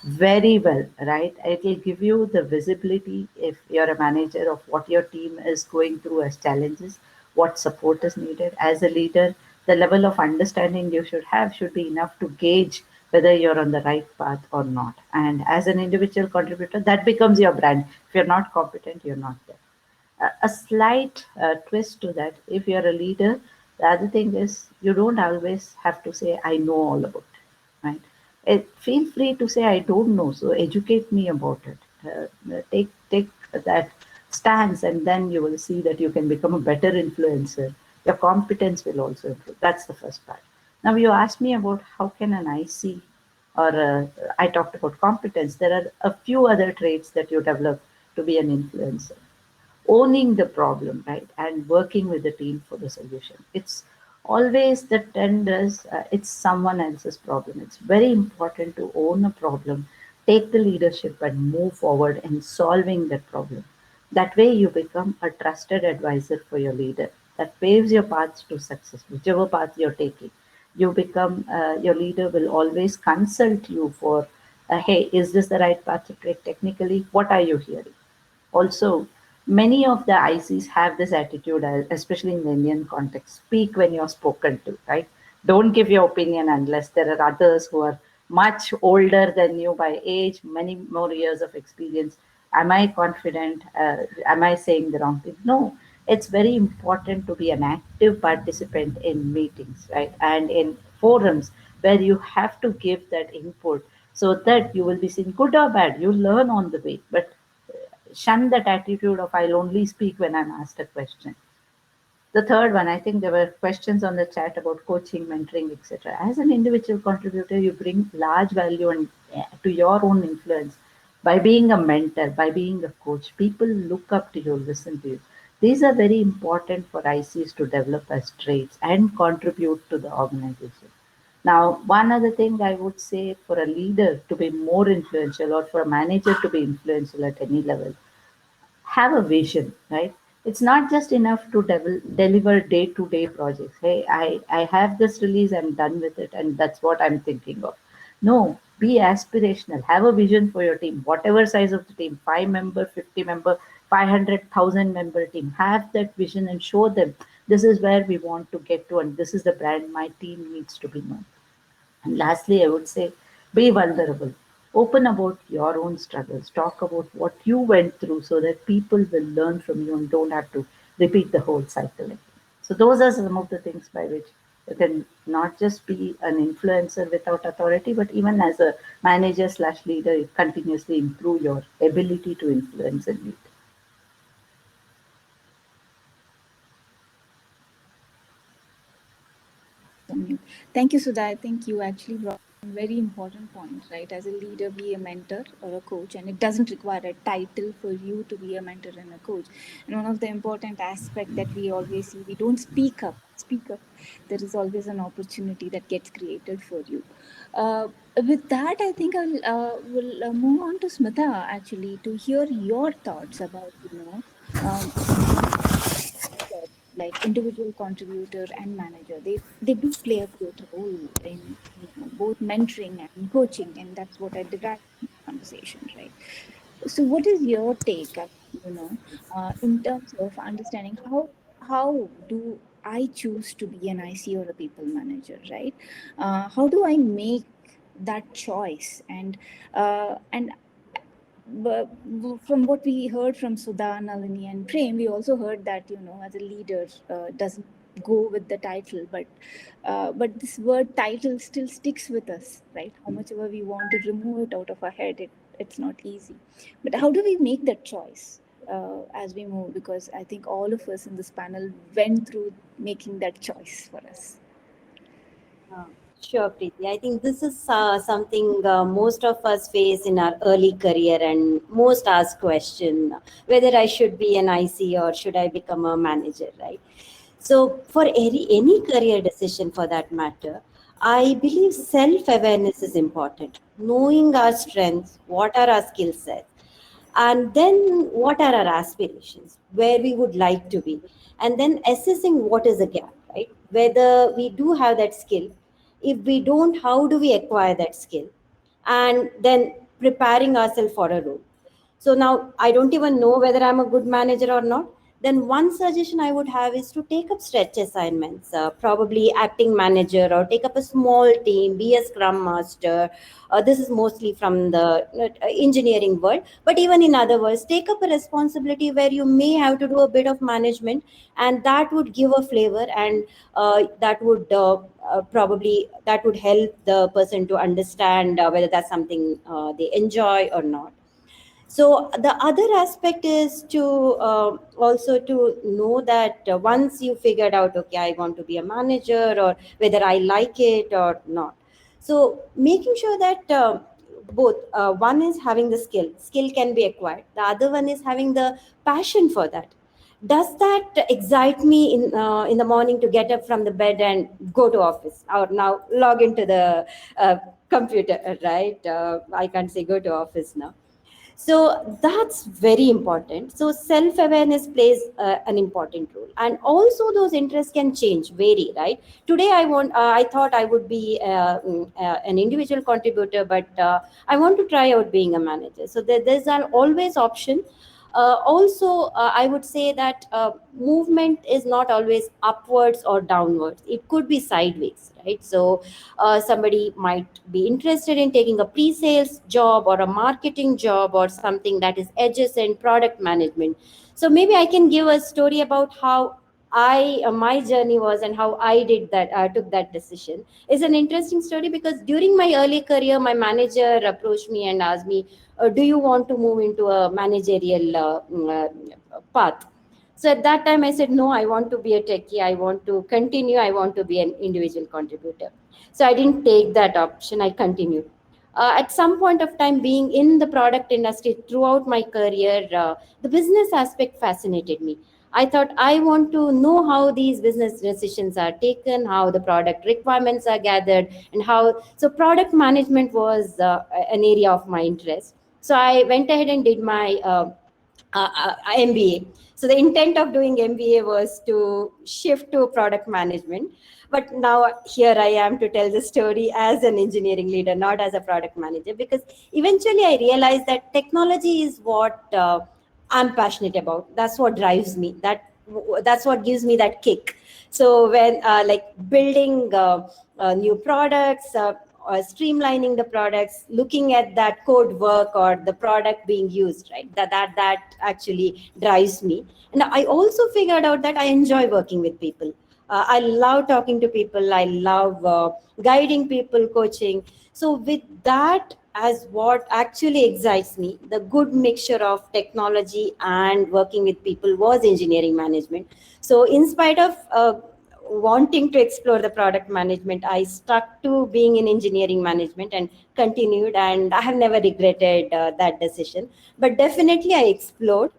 very well, right? It will give you the visibility if you're a manager of what your team is going through as challenges, what support is needed. As a leader, the level of understanding you should have should be enough to gauge whether you're on the right path or not. And as an individual contributor, that becomes your brand. If you're not competent, you're not there. A slight twist to that, if you're a leader, the other thing is you don't always have to say, I know all about it, right? Feel free to say, I don't know, so educate me about it. Take that stance, and then you will see that you can become a better influencer. Your competence will also improve. That's the first part. Now, you asked me about how can an IC, or I talked about competence. There are a few other traits that you develop to be an influencer. Owning the problem, right, and working with the team for the solution. It's always the trend is it's someone else's problem. It's very important to own a problem, take the leadership, and move forward in solving that problem. That way, you become a trusted advisor for your leader. That paves your path to success, whichever path you're taking. You become your leader will always consult you for, hey, is this the right path to take technically? What are you hearing? Also, many of the ICs have this attitude, especially in the Indian context, speak when you're spoken to, right? Don't give your opinion unless there are others who are much older than you by age, many more years of experience. Am I confident? Am I saying the wrong thing? No, it's very important to be an active participant in meetings, right? And in forums where you have to give that input so that you will be seen good or bad. You learn on the way, but shun that attitude of I'll only speak when I'm asked a question. The third one, I think there were questions on the chat about coaching, mentoring, etc. As an individual contributor, you bring large value and to your own influence by being a mentor, by being a coach. People look up to you, listen to you. These are very important for ICs to develop as traits and contribute to the organization. Now, one other thing I would say for a leader to be more influential or for a manager to be influential at any level, have a vision, right? It's not just enough to deliver day to day projects. Hey, I have this release, I'm done with it, and that's what I'm thinking of. No, be aspirational. Have a vision for your team, whatever size of the team, 5 member, 50 member, 500,000 member team. Have that vision and show them this is where we want to get to, and this is the brand my team needs to be known. And lastly, I would say be vulnerable. Open about your own struggles. Talk about what you went through so that people will learn from you and don't have to repeat the whole cycle again. So, those are some of the things by which you can not just be an influencer without authority, but even as a manager slash leader, you continuously improve your ability to influence and lead. Unmute. Thank you, Sudha. I think you actually brought a very important point, right? As a leader, be a mentor or a coach, and it doesn't require a title for you to be a mentor and a coach. And one of the important aspects that we always see, we don't speak up. Speak up. There is always an opportunity that gets created for you. With that, I think will move on to Smitha actually to hear your thoughts about like individual contributor and manager, they do play a great role in both mentoring and coaching, and that's what I derived from the conversation, right? So what is your take, in terms of understanding how do I choose to be an IC or a people manager, right? How do I make that choice? And but from what we heard from Sudha, Nalini, and Prem, we also heard that as a leader doesn't go with the title, but this word title still sticks with us, right? How much ever we want to remove it out of our head, it's not easy. But how do we make that choice as we move? Because I think all of us in this panel went through making that choice for us. Sure, Preeti. I think this is something most of us face in our early career, and most ask question whether I should be an IC or should I become a manager, right? So, for any career decision for that matter, I believe self-awareness is important. Knowing our strengths, what are our skill sets, and then what are our aspirations, where we would like to be, and then assessing what is a gap, right? Whether we do have that skill, if we don't, how do we acquire that skill, and then preparing ourselves for a role. So now I don't even know whether I'm a good manager or not. Then one suggestion I would have is to take up stretch assignments, probably acting manager, or take up a small team, be a scrum master. This is mostly from the engineering world, but even in other words, take up a responsibility where you may have to do a bit of management, and that would give a flavor, and that would probably that would help the person to understand whether that's something they enjoy or not. So the other aspect is to also to know that once you figured out, okay, I want to be a manager, or whether I like it or not. So making sure that both, one is having the skill can be acquired, the other one is having the passion for that. Does that excite me in the morning to get up from the bed and go to office, or now log into the computer, right? I can't say go to office now. So that's very important. So self-awareness plays an important role, and also those interests can change, vary, right? Today I thought I would be an individual contributor, but I want to try out being a manager. So there's an always option. Also, I would say that movement is not always upwards or downwards. It could be sideways, right? So somebody might be interested in taking a pre-sales job or a marketing job or something that is adjacent product management. So maybe I can give a story about how my journey was and how I did that, took that decision is an interesting story, because during my early career, my manager approached me and asked me, "Do you want to move into a managerial path?" So at that time, I said, "No, I want to be a techie. I want to continue. I want to be an individual contributor." So I didn't take that option. I continued. At some point of time, being in the product industry throughout my career, the business aspect fascinated me. I thought I want to know how these business decisions are taken, how the product requirements are gathered, and how. So, product management was an area of my interest. So, I went ahead and did my MBA. So the intent of doing MBA was to shift to product management. But now here I am to tell the story as an engineering leader, not as a product manager, because eventually I realized that technology is what I'm passionate about. That's what drives me. That's what gives me that kick. So when like building new products, streamlining the products, looking at that code work or the product being used, right? That actually drives me. And I also figured out that I enjoy working with people. I love talking to people. I love guiding people, coaching. So with that as what actually excites me, the good mixture of technology and working with people was engineering management. So in spite of wanting to explore the product management, I stuck to being in engineering management and continued, and I have never regretted that decision. But definitely I explored.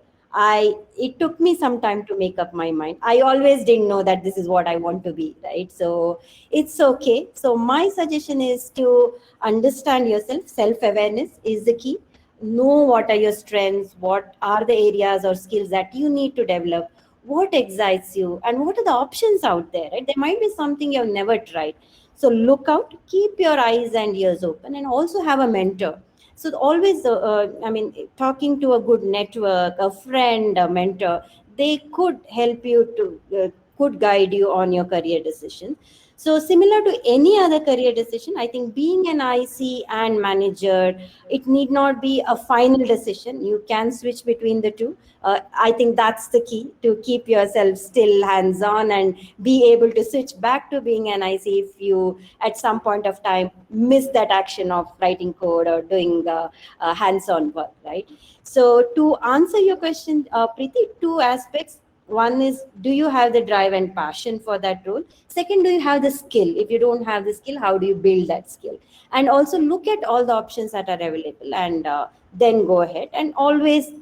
It took me some time to make up my mind. I always didn't know that this is what I want to be, right? So it's okay. So my suggestion is to understand yourself. Self-awareness is the key. Know what are your strengths, what are the areas or skills that you need to develop, what excites you, and what are the options out there, right? There might be something you've never tried. So look out, keep your eyes and ears open, and also have a mentor. So always, I mean, talking to a good network, a friend, a mentor, they could help you to could guide you on your career decision. So similar to any other career decision, I think being an IC and manager, it need not be a final decision. You can switch between the two. I think that's the key, to keep yourself still hands on and be able to switch back to being an IC if you at some point of time miss that action of writing code or doing hands on work, right? So to answer your question, Preeti, two aspects. One is, do you have the drive and passion for that role? Second, do you have the skill? If you don't have the skill, how do you build that skill? And also look at all the options that are available, and then go ahead and always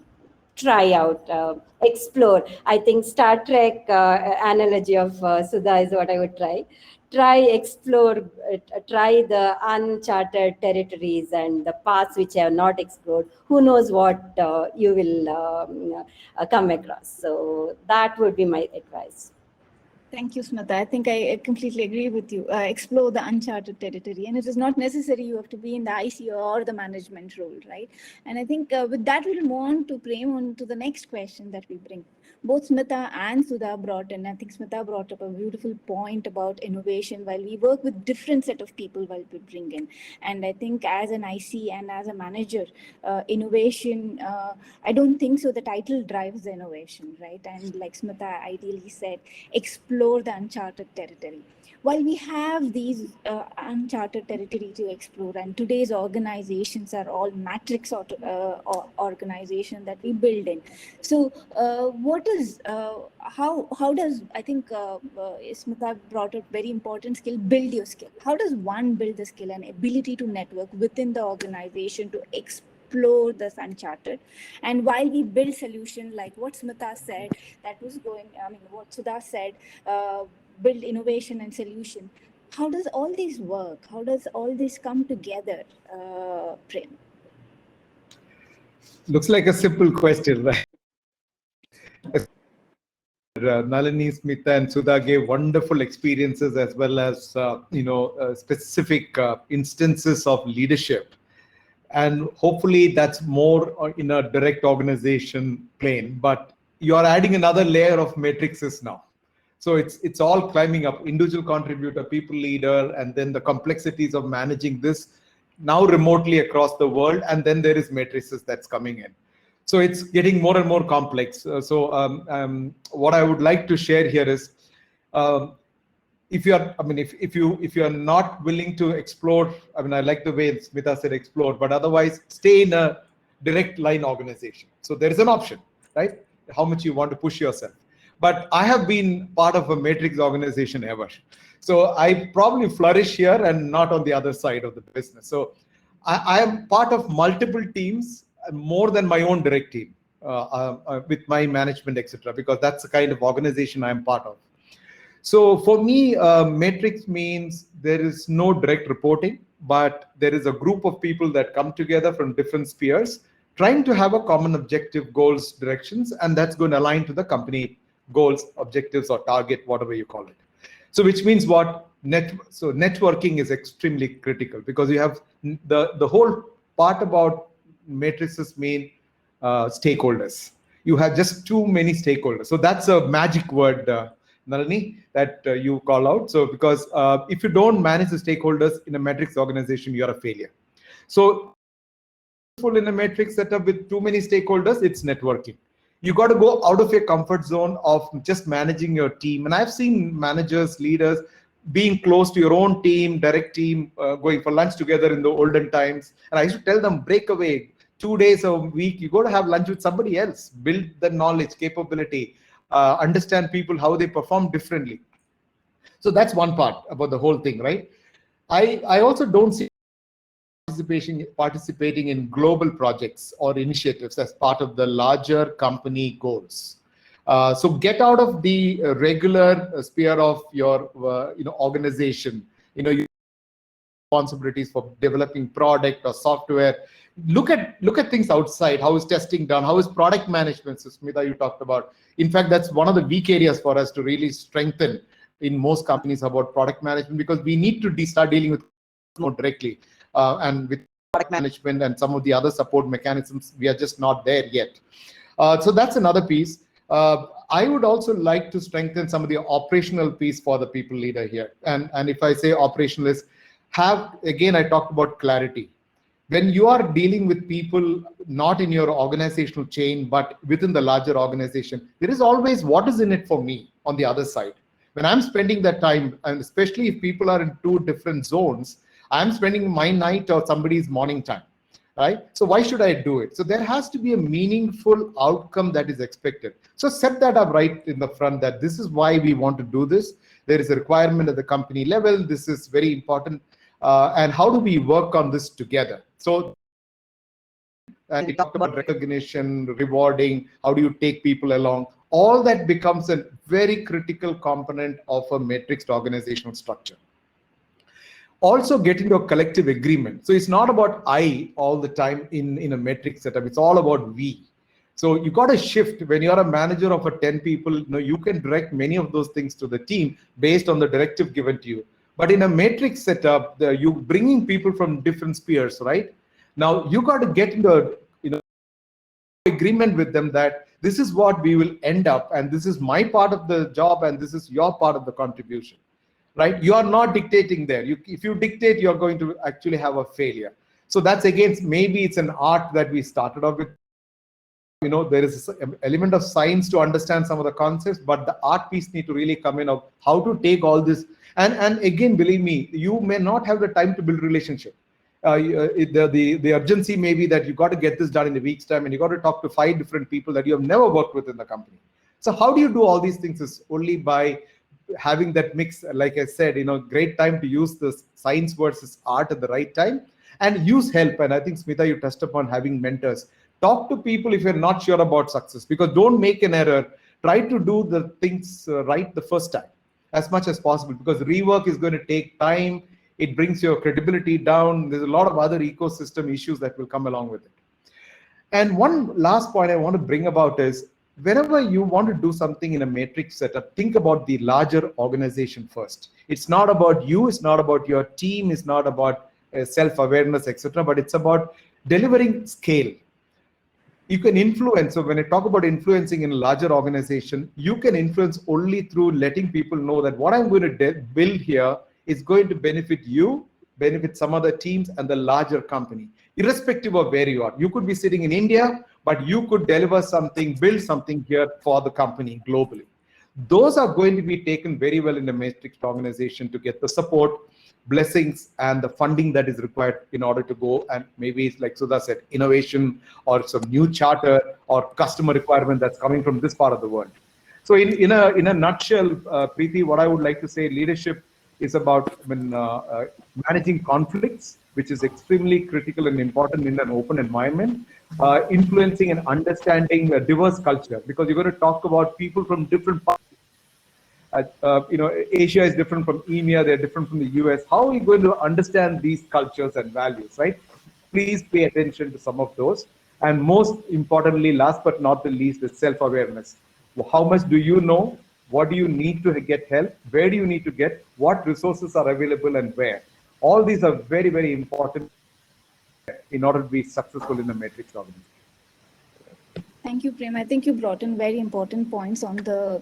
try out, explore. I think Star Trek analogy of Sudha is what I would try. Try, explore, try the uncharted territories and the paths which have not explored. Who knows what you will come across. So that would be my advice. Thank you, Smitha. I think I completely agree with you. Explore the uncharted territory, and it is not necessary you have to be in the IC or the management role, right? And I think with that we'll move on to Prem, on to the next question that we bring. Both Smitha and Sudha brought in. I think Smitha brought up a beautiful point about innovation. While we work with different set of people, while we bring in, and I think as an IC and as a manager, innovation. I don't think so. The title drives the innovation, right? And like Smitha ideally said, explore the uncharted territory. While we have these uncharted territory to explore, and today's organizations are all matrix organization that we build in. So, what is how does, I think Smitha brought up very important skill: build your skill. How does one build the skill and ability to network within the organization to explore this uncharted? And while we build solution, like what Smitha said, that was going, I mean, what Sudha said, build innovation and solution. How does all this work? How does all this come together, Prem? Looks like a simple question, right? Nalini, Smitha, and Sudha gave wonderful experiences, as well as specific instances of leadership, and hopefully that's more in a direct organization plane. But you are adding another layer of matrices now, so it's all climbing up: individual contributor, people leader, and then the complexities of managing this now remotely across the world, and then there is matrices that's coming in. So it's getting more and more complex. What I would like to share here is, if you are, if you are not willing to explore, I like the way Smitha said explore, but otherwise stay in a direct line organization. So there is an option, right? How much you want to push yourself. But I have been part of a matrix organization ever. So I probably flourish here and not on the other side of the business. So I am part of multiple teams, more than my own direct team, with my management, etc., because that's the kind of organization I'm part of. So for me, matrix means there is no direct reporting, but there is a group of people that come together from different spheres, trying to have a common objective, goals, directions, and that's going to align to the company goals, objectives, or target, whatever you call it. So which means what? So networking is extremely critical, because you have the whole part about matrices mean stakeholders. You have just too many stakeholders. So that's a magic word, Nalini, that you call out. So because if you don't manage the stakeholders in a matrix organization, you're a failure. So in a matrix setup with too many stakeholders, it's networking. You got to go out of your comfort zone of just managing your team. And I've seen managers, leaders being close to your own team, direct team, going for lunch together in the olden times. And I used to tell them, break away 2 days a week. You got to have lunch with somebody else, build the knowledge, capability, understand people, how they perform differently. So that's one part about the whole thing, right? I also don't see participating in global projects or initiatives as part of the larger company goals. So get out of the regular sphere of your organization. Your responsibilities for developing product or software. Look at things outside. How is testing done? How is product management? So Smitha, you talked about. In fact, that's one of the weak areas for us to really strengthen in most companies about product management, because we need to start dealing with more directly. And with product management and some of the other support mechanisms, we are just not there yet. So that's another piece. I would also like to strengthen some of the operational piece for the people leader here. And if I say operational is, again, I talked about clarity. When you are dealing with people not in your organizational chain, but within the larger organization, there is always what is in it for me on the other side. When I'm spending that time, and especially if people are in two different zones, I'm spending my night or somebody's morning time, right? So why should I do it? So there has to be a meaningful outcome that is expected. So set that up right in the front, that this is why we want to do this. There is a requirement at the company level. This is very important. And how do we work on this together? So, and we talked about recognition, rewarding, how do you take people along? All that becomes a very critical component of a matrixed organizational structure. Also get into a collective agreement. So it's not about I all the time in a matrix setup. It's all about we. So you got to shift. When you're a manager of 10 people, you can direct many of those things to the team based on the directive given to you. But in a matrix setup, you bringing people from different spheres, right? Now you got to get into agreement with them that this is what we will end up, and this is my part of the job, and this is your part of the contribution, right? You are not dictating there. If you dictate, you're going to actually have a failure. So that's again, maybe it's an art that we started off with. There is an element of science to understand some of the concepts, but the art piece need to really come in of how to take all this. And again, believe me, you may not have the time to build relationship. The urgency may be that you got to get this done in a week's time, and you got to talk to 5 different people that you have never worked with in the company. So how do you do all these things? Is only by having that mix. Like I said, great time to use the science versus art at the right time, and use help. And I think, Smitha, you touched upon having mentors. Talk to people if you're not sure about success, because don't make an error. Try to do the things right the first time as much as possible, because rework is going to take time. It brings your credibility down. There's a lot of other ecosystem issues that will come along with it. And one last point I want to bring about is, whenever you want to do something in a matrix setup, think about the larger organization first. It's not about you, it's not about your team, it's not about self-awareness, etc., but it's about delivering scale. You can influence. So when I talk about influencing in a larger organization, you can influence only through letting people know that what I'm going to build here is going to benefit you, benefit some other teams, and the larger company, irrespective of where you are. You could be sitting in India, but you could deliver something, build something here for the company globally. Those are going to be taken very well in the matrix organization to get the support, blessings, and the funding that is required in order to go. And maybe it's like Sudha said, innovation or some new charter or customer requirement that's coming from this part of the world. So in a nutshell, Preethi, what I would like to say, leadership is about managing conflicts, which is extremely critical and important in an open environment, influencing and understanding a diverse culture, because you're going to talk about people from different parts. Asia is different from EMEA, they're different from the US. How are we going to understand these cultures and values, right? Please pay attention to some of those. And most importantly, last but not the least, is self-awareness. How much do you know? What do you need to get help? Where do you need to get? What resources are available and where? All these are very, very important in order to be successful in the matrix organization. Thank you, Prem. I think you brought in very important points on the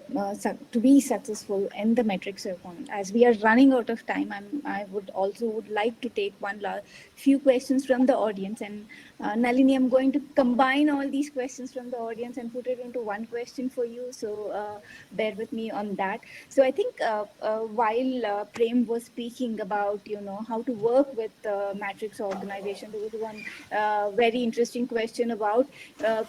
to be successful in the metrics requirement. As we are running out of time, I would like to take one few questions from the audience. And Nalini, I'm going to combine all these questions from the audience and put it into one question for you. So bear with me on that. So I think while Prem was speaking about how to work with matrix organization, there was one very interesting question about the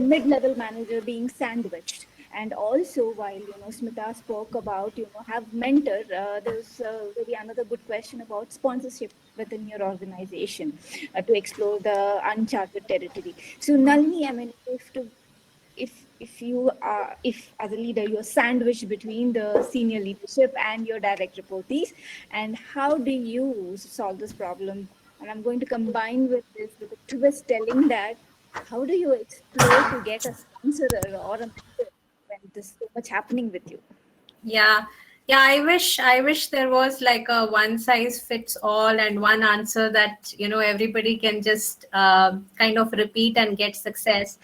mid-level manager being sandwiched. And also, while Smitha spoke about have mentor, there's maybe another good question about sponsorship within your organization to explore the uncharted territory. So Nalini, I mean, if as a leader you're sandwiched between the senior leadership and your direct reportees, and how do you solve this problem? And I'm going to combine with this with a twist telling that how do you explore to get a sponsor or a mentor when there's so much happening with you? Yeah, I wish there was like a one size fits all and one answer that everybody can just kind of repeat and get success.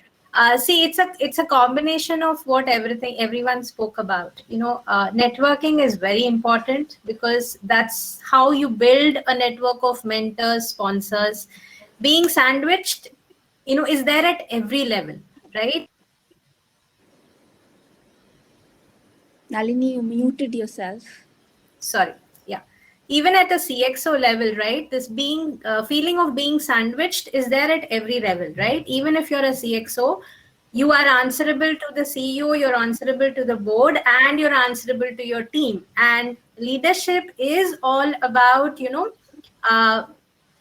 See, it's a combination of what everyone spoke about. Networking is very important because that's how you build a network of mentors, sponsors. Being sandwiched, is there at every level, right? Nalini, you muted yourself. Sorry. Yeah. Even at a CXO level, right? This feeling of being sandwiched is there at every level, right? Even if you're a CXO, you are answerable to the CEO, you're answerable to the board, and you're answerable to your team. And leadership is all about,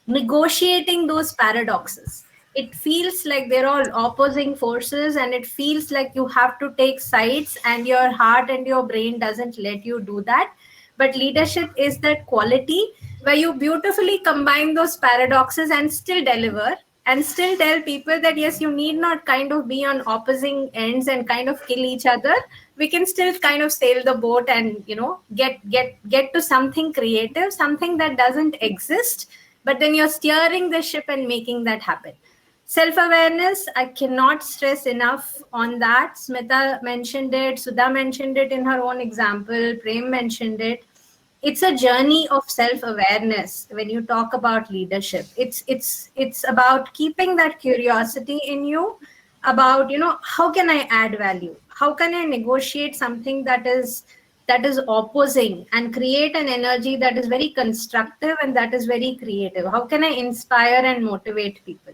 negotiating those paradoxes. It feels like they're all opposing forces, and it feels like you have to take sides, and your heart and your brain doesn't let you do that. But leadership is that quality where you beautifully combine those paradoxes and still deliver, and still tell people that yes, you need not kind of be on opposing ends and kind of kill each other. We can still kind of sail the boat and get to something creative, something that doesn't exist, but then you're steering the ship and making that happen. Self-awareness, I cannot stress enough on that. Smitha mentioned it, Sudha mentioned it in her own example, Prem mentioned it. It's a journey of self-awareness when you talk about leadership. It's about keeping that curiosity in you about, how can I add value? How can I negotiate something that is opposing and create an energy that is very constructive and that is very creative? How can I inspire and motivate people?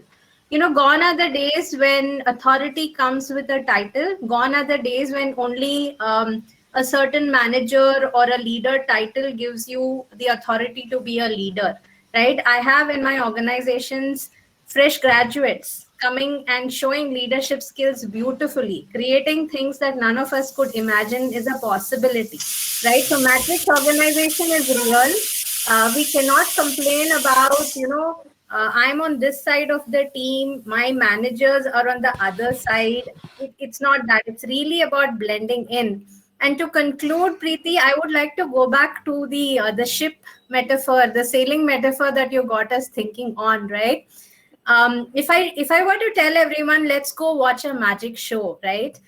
Gone are the days when authority comes with a title. Gone are the days when only a certain manager or a leader title gives you the authority to be a leader, right? I have in my organizations fresh graduates coming and showing leadership skills beautifully, creating things that none of us could imagine is a possibility, right? So matrix organization is real. We cannot complain about, I'm on this side of the team, my managers are on the other side. It's not that. It's really about blending in. And to conclude, Preethi, I would like to go back to the ship metaphor, the sailing metaphor that you got us thinking on, right? If I were to tell everyone, let's go watch a magic show, right?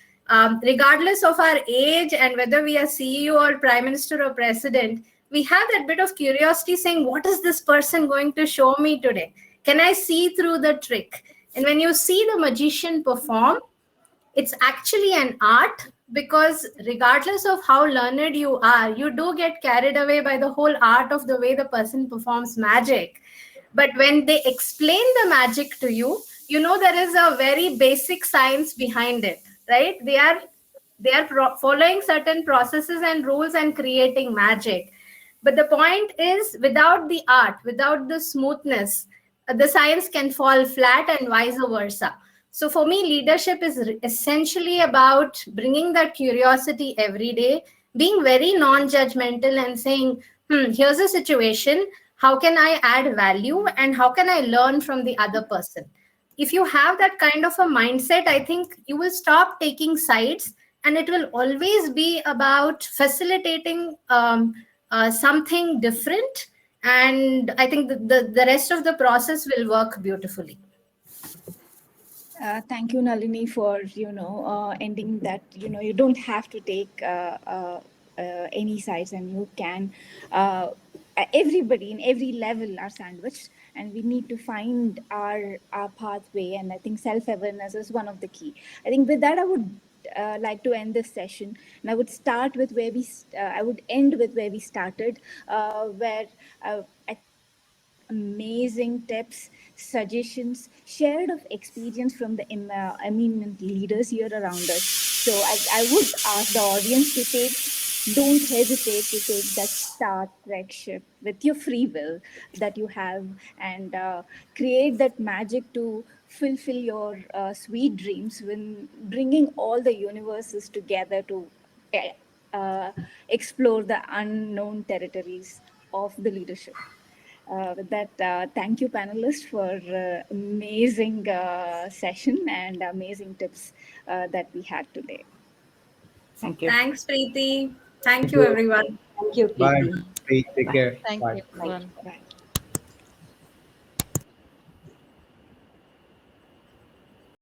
Regardless of our age and whether we are CEO or Prime Minister or President, we have that bit of curiosity saying, what is this person going to show me today? Can I see through the trick? And when you see the magician perform, it's actually an art, because regardless of how learned you are, you do get carried away by the whole art of the way the person performs magic. But when they explain the magic to you, you know there is a very basic science behind it, right? They are following certain processes and rules and creating magic. But the point is, without the art, without the smoothness, the science can fall flat, and vice versa. So for me, leadership is essentially about bringing that curiosity every day, being very non-judgmental and saying, here's a situation, how can I add value and how can I learn from the other person? If you have that kind of a mindset, I think you will stop taking sides, and it will always be about facilitating something different. And I think the rest of the process will work beautifully. Thank you, Nalini, for ending that. You don't have to take any sides, and you can. Everybody in every level are sandwiched, and we need to find our pathway. And I think self-awareness is one of the key. I think with that, I would like to end this session, and I would start with where I would end with where we started, where I amazing tips, suggestions, shared of experience from the eminent leaders here around us. So I would ask the audience to don't hesitate to take that Star Trek ship with your free will that you have, and create that magic to fulfill your sweet dreams when bringing all the universes together to explore the unknown territories of the leadership. With that, thank you, panelists, for amazing session and amazing tips that we had today. Thank you. Thanks, Preethi. Thank Thank you, you. everyone. Thank you, Bye. Preethi. Take care. Thank Bye. you, everyone. Bye.